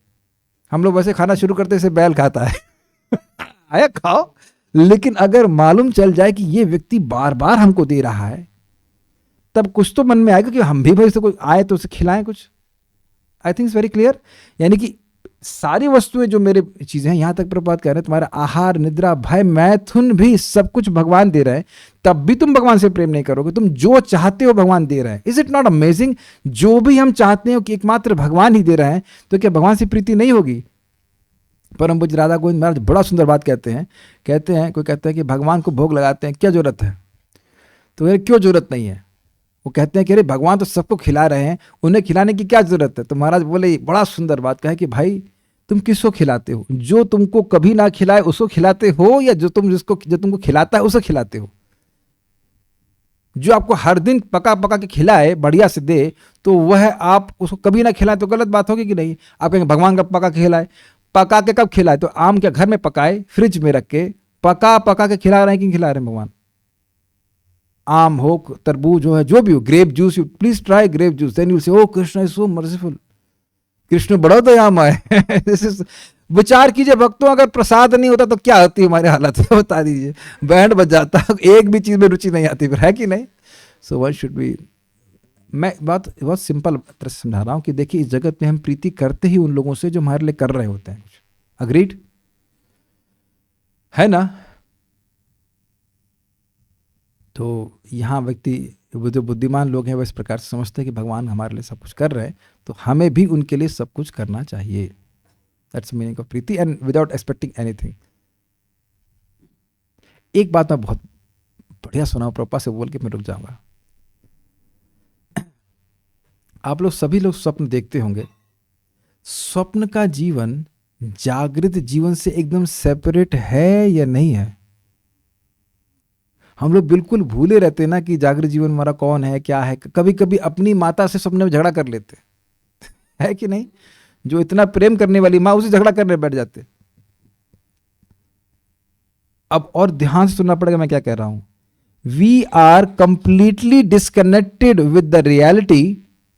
हम लोग वैसे खाना शुरू करते से बैल खाता है आया खाओ। लेकिन अगर मालूम चल जाए कि ये व्यक्ति बार बार हमको दे रहा है, तब कुछ तो मन में आएगा कि हम भी भाई से कोई आए तो उसे खिलाएं कुछ। I think it's very clear. यानी कि सारी वस्तुएं जो मेरे चीजें हैं, यहां तक प्रभुपाद कह रहे हैं तुम्हारा आहार, निद्रा, भय, मैथुन भी सब कुछ भगवान दे रहे हैं, तब भी तुम भगवान से प्रेम नहीं करोगे। तुम जो चाहते हो भगवान दे रहे हैं। Is it not amazing? जो भी हम चाहते हो कि एकमात्र भगवान ही दे रहे हैं, तो क्या भगवान से प्रीति नहीं होगी? परम पूज्य राधा गोविंद महाराज बड़ा सुंदर बात कहते हैं कोई कहता है कि भगवान को भोग लगाते हैं, क्या जरूरत है? तो यार क्यों जरूरत नहीं है? वो कहते हैं कि अरे भगवान तो सबको खिला रहे हैं, उन्हें खिलाने की क्या जरूरत है? तो महाराज बोले बड़ा सुंदर बात कहा कि भाई तुम किसको खिलाते हो? जो तुमको कभी ना खिलाए उसको खिलाते हो, या जो तुमको खिलाता है उसे खिलाते हो? जो आपको हर दिन पका पका के खिलाए, बढ़िया से दे, तो वह आप उसको कभी ना खिलाए तो गलत बात होगी कि नहीं? आप कहेंगे भगवान का पका के खिलाए, पका के कब खिलाए? तो आम के घर में पकाए, फ्रिज में रख के पका पका के खिला रहे हैं कि खिला रहे हैं भगवान? आम हो, तरबूज हो, जो भी हो, grape juice, you please try grape juice, then you say O Krishna is so merciful, Krishna बड़ा दयामय है। विचार कीजिए भक्तों, अगर प्रसाद नहीं होता तो क्या होती है हमारी हालत? बता दीजिए। बैंड बज जाता, एक भी चीज में रुचि नहीं आती फिर, है कि नहीं? सो वन शुड बी, मैं बात बहुत सिंपल तरह से समझा रहा हूं कि देखिए, इस जगत में हम प्रीति करते ही उन लोगों से जो हमारे लिए कर रहे होते हैं कुछ। अग्रीड है ना? तो यहाँ व्यक्ति, जो बुद्धिमान लोग हैं वो इस प्रकार से समझते हैं कि भगवान हमारे लिए सब कुछ कर रहे हैं, तो हमें भी उनके लिए सब कुछ करना चाहिए। That's meaning of Preeti, and without expecting anything. एक बात मैं बहुत बढ़िया सुनाऊं, प्रभुपाद से बोल के मैं रुक जाऊंगा। आप लोग सभी लोग स्वप्न देखते होंगे। स्वप्न का जीवन जागृत जीवन से एकदम सेपरेट है या नहीं है? हम लोग बिल्कुल भूले रहते हैं ना कि जागृत जीवन हमारा कौन है, क्या है। कभी कभी अपनी माता से सपने में झगड़ा कर लेते है कि नहीं? जो इतना प्रेम करने वाली माँ, उसे झगड़ा करने बैठ जाते। अब और ध्यान से सुनना पड़ेगा मैं क्या कह रहा हूं। We are completely disconnected with the reality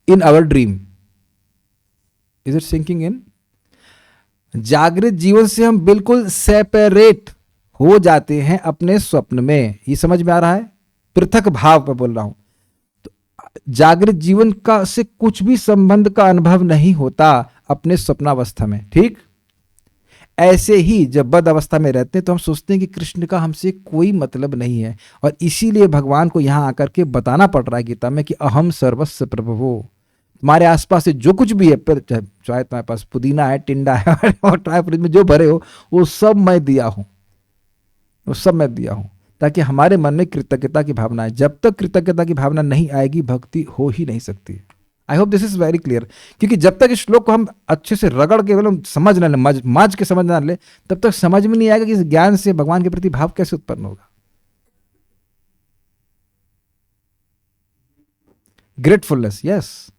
in our dream. Is it sinking in? जागृत जीवन से हम बिल्कुल सेपरेट हो जाते हैं अपने स्वप्न में। ये समझ में आ रहा है? पृथक भाव पर बोल रहा हूं। तो जागृत जीवन का से कुछ भी संबंध का अनुभव नहीं होता अपने स्वप्नावस्था में, ठीक? ऐसे ही जब बद अवस्था में रहते हैं तो हम सोचते हैं कि कृष्ण का हमसे कोई मतलब नहीं है, और इसीलिए भगवान को यहां आकर के बताना पड़ रहा है गीता में कि अहम सर्वस्व प्रभवो। तुम्हारे आसपास से जो कुछ भी है, चाहे तुम्हारे पास पुदीना है, टिंडा है, और चाहे फ्रिज में जो भरे हो, वो सब मैं दिया हूं, वो सब मैं दिया हूं, ताकि हमारे मन में कृतज्ञता की भावना है। जब तक कृतज्ञता की भावना नहीं आएगी, भक्ति हो ही नहीं सकती। I hope this is very clear. क्योंकि जब तक इस श्लोक को हम अच्छे से रगड़ के मतलब समझ ना ले, माज के समझ ना ले, तब तक समझ में नहीं आएगा कि इस ज्ञान से भगवान के प्रति भाव कैसे उत्पन्न होगा। Gratefulness, yes.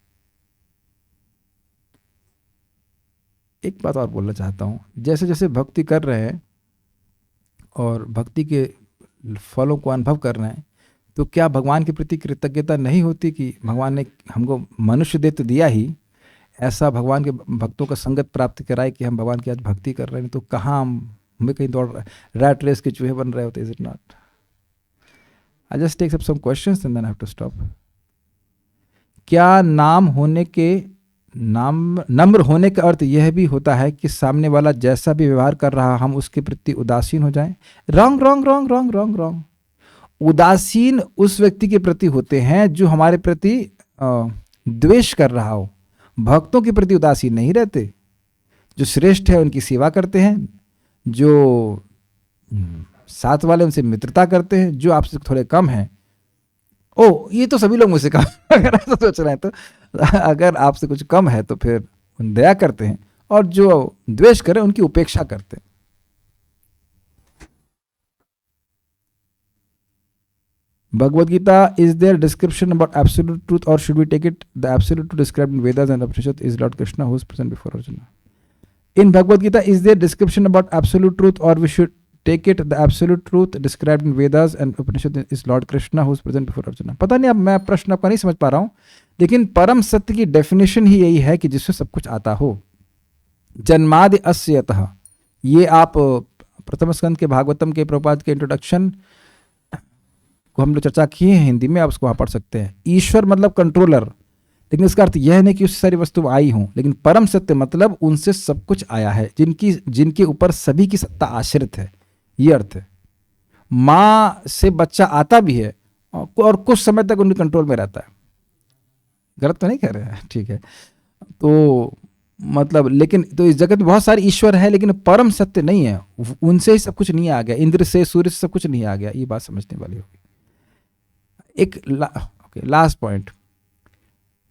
एक बात और बोलना चाहता हूं, जैसे जैसे भक्ति कर रहे हैं और भक्ति के फलों को अनुभव कर रहे हैं, तो क्या भगवान के प्रति कृतज्ञता नहीं होती कि भगवान ने हमको मनुष्य दे तो दिया ही, ऐसा भगवान के भक्तों का संगत प्राप्त कराए कि हम भगवान की आज भक्ति कर रहे हैं, तो कहाँ हमें कहीं दौड़ रैट रेस के चूहे बन रहे होते? Is it not? I just take up some questions and then I have to stop. क्या नम्र होने का अर्थ यह भी होता है कि सामने वाला जैसा भी व्यवहार कर रहा हम उसके प्रति उदासीन हो जाएं? Wrong wrong wrong wrong wrong wrong. उदासीन उस व्यक्ति के प्रति होते हैं जो हमारे प्रति द्वेष कर रहा हो। भक्तों के प्रति उदासीन नहीं रहते। जो श्रेष्ठ है उनकी सेवा करते हैं, जो साथ वाले उनसे मित्रता करते हैं, जो आपसे थोड़े कम हैं, ओ ये तो सभी लोग मुझसे कम अगर ऐसा सोच रहे हैं तो, अगर आपसे कुछ कम है तो फिर दया करते हैं, और जो द्वेष करें उनकी उपेक्षा करते हैं। Bhagavad Gita, is there description about absolute truth, or should we take it the absolute truth described in Vedas and Upanishad is Lord Krishna who is present before Arjuna? In Bhagavad Gita, is there description about absolute truth, or we should take it the absolute truth described in Vedas and Upanishad is Lord Krishna who is present before Arjuna? पता नहीं, अब मैं प्रश्न आपका नहीं समझ पा रहा हूँ, लेकिन परम सत्य की डेफिनेशन ही यही है कि जिससे सब कुछ आता हो। जन्मादि अस्य यतः, ये आप प्रथम स्कंद के भागवतम के प्रभुपाद के इंट्रोडक्शन को हम लोग चर्चा किए हैं हिंदी में, आप उसको वहाँ पढ़ सकते हैं। ईश्वर मतलब कंट्रोलर, लेकिन इसका अर्थ यह नहीं कि उससे सारी वस्तु आई हों, लेकिन परम सत्य मतलब उनसे सब कुछ आया है, जिनके ऊपर सभी की सत्ता आश्रित है, ये अर्थ है। माँ से बच्चा आता भी है और कुछ समय तक उनके कंट्रोल में रहता है। गलत तो नहीं कह रहे हैं, ठीक है। तो मतलब लेकिन तो इस जगत में बहुत सारे ईश्वर है, लेकिन परम सत्य नहीं है, उनसे ही सब कुछ नहीं आ गया, इंद्र से सूर्य से सब कुछ नहीं आ गया। ये बात समझने वाली होगी। एक लास्ट पॉइंट,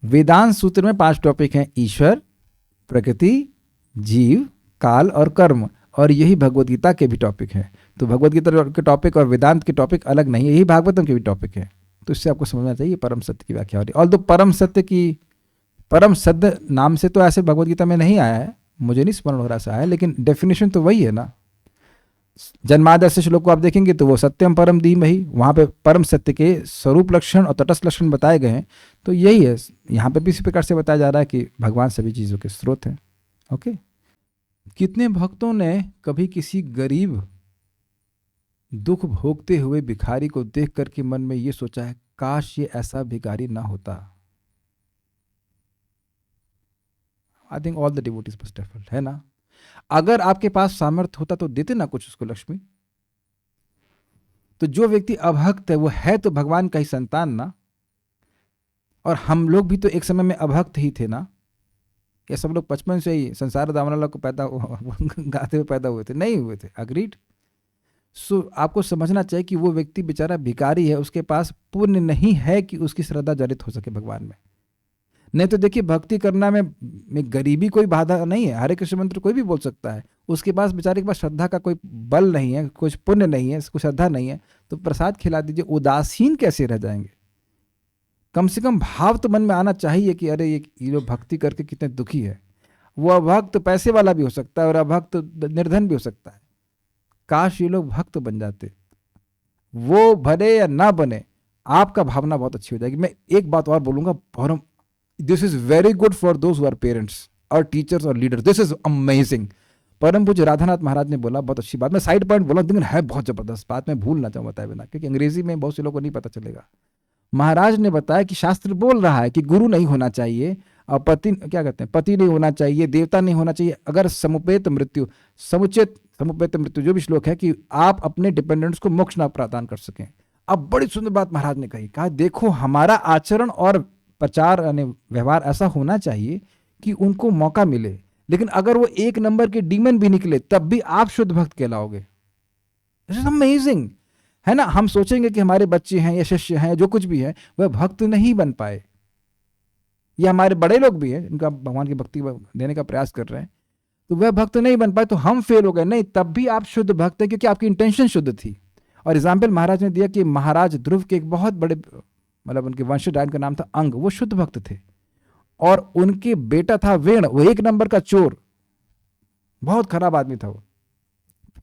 वेदांत सूत्र में 5 टॉपिक हैं, ईश्वर, प्रकृति, जीव, काल और कर्म, और यही भगवत गीता के भी टॉपिक हैं। तो भगवत गीता के टॉपिक और वेदांत के टॉपिक अलग नहीं है, यही भागवतम के भी टॉपिक है। तो इससे आपको समझना चाहिए परम सत्य की व्याख्या हो रही है। ऑल्दो परम सत्य नाम से तो ऐसे भगवत गीता में नहीं आया है, मुझे नहीं स्मरण हो रहा सा है, लेकिन डेफिनेशन तो वही है ना। जन्मादर्श श्लोक को आप देखेंगे तो वो सत्यम परम धीमहि, वहाँ पे परम सत्य के स्वरूप लक्षण और तटस्थ लक्षण बताए गए हैं। तो यही है, यहाँ पे भी इसी प्रकार से बताया जा रहा है कि भगवान सभी चीज़ों के स्रोत हैं। ओके। कितने भक्तों ने कभी किसी गरीब दुख भोगते हुए भिखारी को देख करके मन में ये सोचा है, काश ये ऐसा भिखारी ना होता। I think all the devotees must have felt, है ना। अगर आपके पास सामर्थ्य होता तो देते ना कुछ उसको लक्ष्मी। तो जो व्यक्ति अभक्त है वो है तो भगवान का ही संतान ना। और हम लोग भी तो एक समय में अभक्त ही थे ना। ये सब लोग बचपन से ही संसार दामनाला को गाते हुए पैदा हुए थे? नहीं हुए थे। अग्रीड। सो आपको समझना चाहिए कि वो व्यक्ति बेचारा भिखारी है, उसके पास पुण्य नहीं है कि उसकी श्रद्धा जनित हो सके भगवान में। नहीं तो देखिए, भक्ति करना में गरीबी कोई बाधा नहीं है, हरे कृष्ण मंत्र कोई भी बोल सकता है। उसके पास बेचारे के पास श्रद्धा का कोई बल नहीं है, कुछ पुण्य नहीं है, कुछ श्रद्धा नहीं है, तो प्रसाद खिला दीजिए। उदासीन कैसे रह जाएंगे? कम से कम भाव तो मन में आना चाहिए कि अरे ये लोग भक्ति करके कितने दुखी है। वो अभक्त पैसे वाला भी हो सकता है और अभक्त निर्धन भी हो सकता है। काश ये लोग भक्त बन जाते। वो बने या ना बने, आपका भावना बहुत अच्छी हो जाएगी। मैं एक बात और बोलूंगा, this is very good for those who are parents और टीचर्स और लीडर्स। This is amazing. परम पूज्य राधानाथ महाराज ने बोला, बहुत अच्छी बात। मैं साइड पॉइंट बोला लेकिन है बहुत जबरदस्त बात, मैं भूल ना जाऊं बताए बिना, क्योंकि अंग्रेजी में बहुत से लोगों को नहीं पता चलेगा। महाराज ने बताया कि शास्त्र बोल रहा है कि गुरु नहीं होना चाहिए और पति नहीं होना चाहिए, देवता नहीं होना चाहिए। अगर समुचित मृत्यु जो भी श्लोक है कि आप अपने डिपेंडेंट्स को मोक्ष ना प्रदान कर सकें। अब बड़ी सुंदर बात महाराज ने कहा देखो हमारा आचरण और प्रचार यानी व्यवहार ऐसा होना चाहिए कि उनको मौका मिले, लेकिन अगर वो 1 नंबर के डीमन भी निकले तब भी आप शुद्ध भक्त कहलाओगे। दिस इज अमेजिंग, है ना। हम सोचेंगे कि हमारे बच्चे हैं या शिष्य हैं, जो कुछ भी है, वह भक्त नहीं बन पाए, या हमारे बड़े लोग भी हैं इनका भगवान की भक्ति देने का प्रयास कर रहे हैं, तो वह भक्त नहीं बन पाए तो हम फेल हो गए। नहीं, तब भी आप शुद्ध भक्त हैं क्योंकि आपकी इंटेंशन शुद्ध थी। और एग्जाम्पल महाराज ने दिया कि महाराज ध्रुव के एक बहुत बड़े मतलब उनके वंशज का नाम था अंग, वो शुद्ध भक्त थे, और उनके बेटा था वेण, वो 1 नंबर का चोर, बहुत खराब आदमी था वो।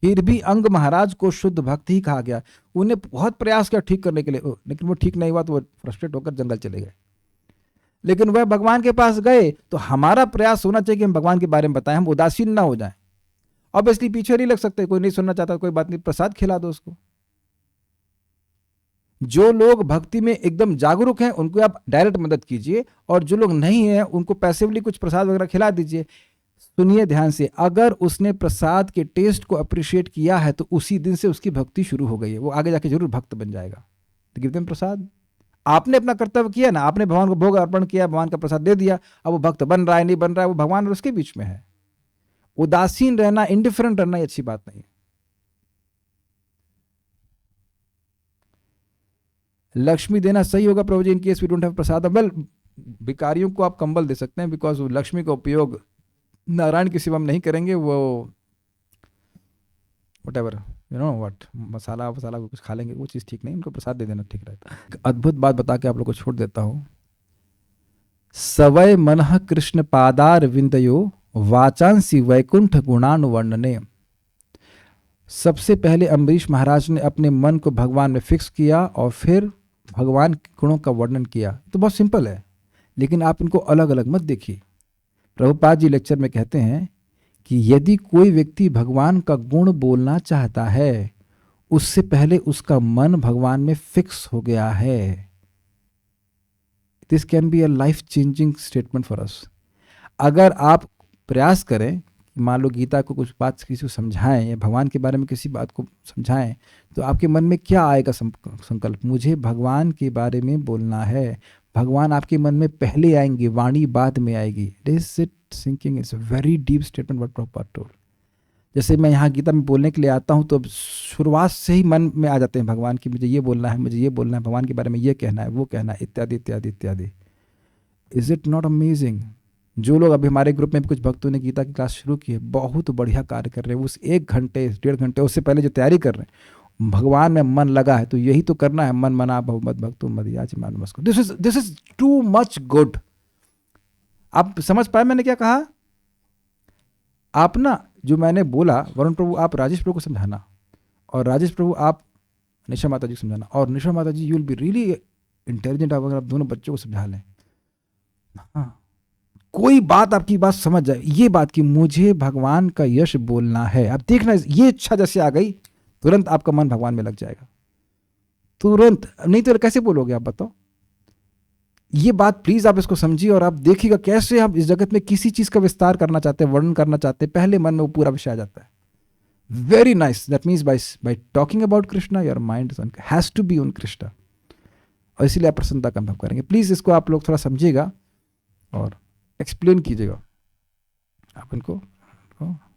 फिर भी अंग महाराज को शुद्ध भक्त ही कहा गया। उन्हें बहुत प्रयास किया ठीक करने के लिए, लेकिन वो ठीक नहीं हुआ तो वो फ्रस्ट्रेट होकर जंगल चले गए। लेकिन वह भगवान के पास गए तो हमारा प्रयास होना चाहिए कि हम भगवान के बारे में बताएं, हम उदासीन ना हो जाएं। ऑब्वियसली पीछे नहीं लग सकते, कोई नहीं सुनना चाहता कोई बात नहीं, प्रसाद खिला दो उसको। जो लोग भक्ति में एकदम जागरूक हैं उनको आप डायरेक्ट मदद कीजिए, और जो लोग नहीं हैं उनको पैसिवली कुछ प्रसाद वगैरह खिला दीजिए। सुनिए ध्यान से, अगर उसने प्रसाद के टेस्ट को अप्रिशिएट किया है तो उसी दिन से उसकी भक्ति शुरू हो गई है, वो आगे जाके जरूर भक्त बन जाएगा। तो गिव देम प्रसाद। आपने अपना कर्तव्य किया ना, आपने भगवान को भोग अर्पण किया, भगवान का प्रसाद दे दिया। अब वो भक्त बन रहा है नहीं बन रहा है, वो भगवान और उसके बीच में है। उदासीन रहना, इंडिफरेंट रहना, ये अच्छी बात नहीं है। लक्ष्मी देना सही होगा Prabhu ji, in case we don't have prasad. Well, भिखारियों को आप कंबल दे सकते हैं, बिकॉज लक्ष्मी का उपयोग नारायण की सेवा में नहीं करेंगे। वो व्हाटएवर व्हाट मसाला कुछ खा लेंगे, वो चीज़ ठीक नहीं, उनको प्रसाद दे देना ठीक रहता है। अद्भुत बात बता के आप लोग को छोड़ देता हूँ। सवय मनः कृष्ण पादार विंदयो वाचांसी वैकुंठ गुणानुवर्णने। सबसे पहले अम्बरीश महाराज ने अपने मन को भगवान में फिक्स किया और फिर भगवान के गुणों का वर्णन किया। तो बहुत सिंपल है, लेकिन आप इनको अलग अलग मत देखिए। प्रभुपाद जी लेक्चर में कहते हैं कि यदि कोई व्यक्ति भगवान का गुण बोलना चाहता है, उससे पहले उसका मन भगवान में फिक्स हो गया है। This can be a life changing statement for us. अगर आप प्रयास करें, मान लो गीता को कुछ बात किसी को समझाएं या भगवान के बारे में किसी बात को समझाएं, तो आपके मन में क्या आएगा संकल्प, मुझे भगवान के बारे में बोलना है. भगवान आपके मन में पहले आएंगे, वाणी बाद में आएगी. This it thinking is a very deep statement what Prabhupada told. जैसे मैं यहाँ गीता में बोलने के लिए आता हूँ तो अब शुरुआत से ही मन में आ जाते हैं भगवान की, मुझे ये बोलना है, मुझे ये बोलना है, भगवान के बारे में ये कहना है, वो कहना है, इत्यादि इत्यादि इत्यादि. Is it not amazing? जो लोग अभी हमारे ग्रुप में कुछ भक्तों ने गीता की क्लास शुरू की है, बहुत बढ़िया कार्य कर रहे हैं. उस 1 घंटे 1.5 घंटे उससे पहले जो तैयारी कर रहे हैं, भगवान में मन लगा है, तो यही तो करना है. मन मना बहुमत भक्तु मदयाचमान नमस्कार. This is too much good. आप समझ पाए मैंने क्या कहा? आप ना, जो मैंने बोला, वरुण प्रभु आप राजेश प्रभु को समझाना, और राजेश प्रभु आप निशा माता जी को समझाना, और Nisha Mata ji you will be really intelligent अगर आप दोनों बच्चों को समझा लें. हाँ, कोई बात आपकी बात समझ जाए, ये बात कि मुझे भगवान का यश बोलना है, आप देखना ये इच्छा जैसे आ गई, तुरंत आपका मन भगवान में लग जाएगा, तुरंत. नहीं तो कैसे बोलोगे आप, बताओ. ये बात प्लीज आप इसको समझिए, और आप देखिएगा कैसे आप इस जगत में किसी चीज का विस्तार करना चाहते हैं, वर्णन करना चाहते हैं, पहले मन में वो पूरा विषय आ जाता है. Very nice. That means by talking about Krishna your mind has to be on Krishna, और इसीलिए आप प्रसन्नता का अनुभव करेंगे. प्लीज इसको आप लोग थोड़ा समझिएगा और एक्सप्लेन कीजिएगा आप इनको.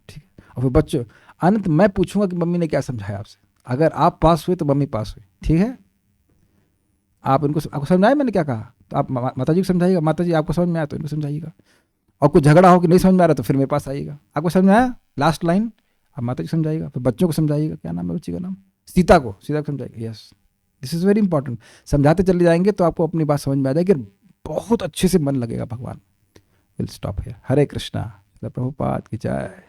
ठीक है. और फिर बच्चों, अनंत मैं पूछूंगा कि मम्मी ने क्या समझाया आपसे. अगर आप पास हुए तो मम्मी पास हुई. ठीक है. आप इनको, आपको समझ आया मैंने क्या कहा, तो आप माता जी को समझाइएगा. माता जी आपको समझ में आया तो इनको समझाइएगा. और कुछ झगड़ा हो कि नहीं समझ में आ रहा तो फिर मेरे पास आइएगा. आपको समझ में आया लास्ट लाइन, आप माता जी को समझाइएगा. फिर बच्चों को समझाइएगा. क्या नाम है बच्ची का नाम? सीता को समझाइएगा. Yes, this is very important. समझाते चले जाएंगे तो आपको अपनी बात समझ में आ जाएगी, बहुत अच्छे से मन लगेगा. भगवान विल स्टॉप हियर. हरे कृष्णा. प्रभुपाद की जय.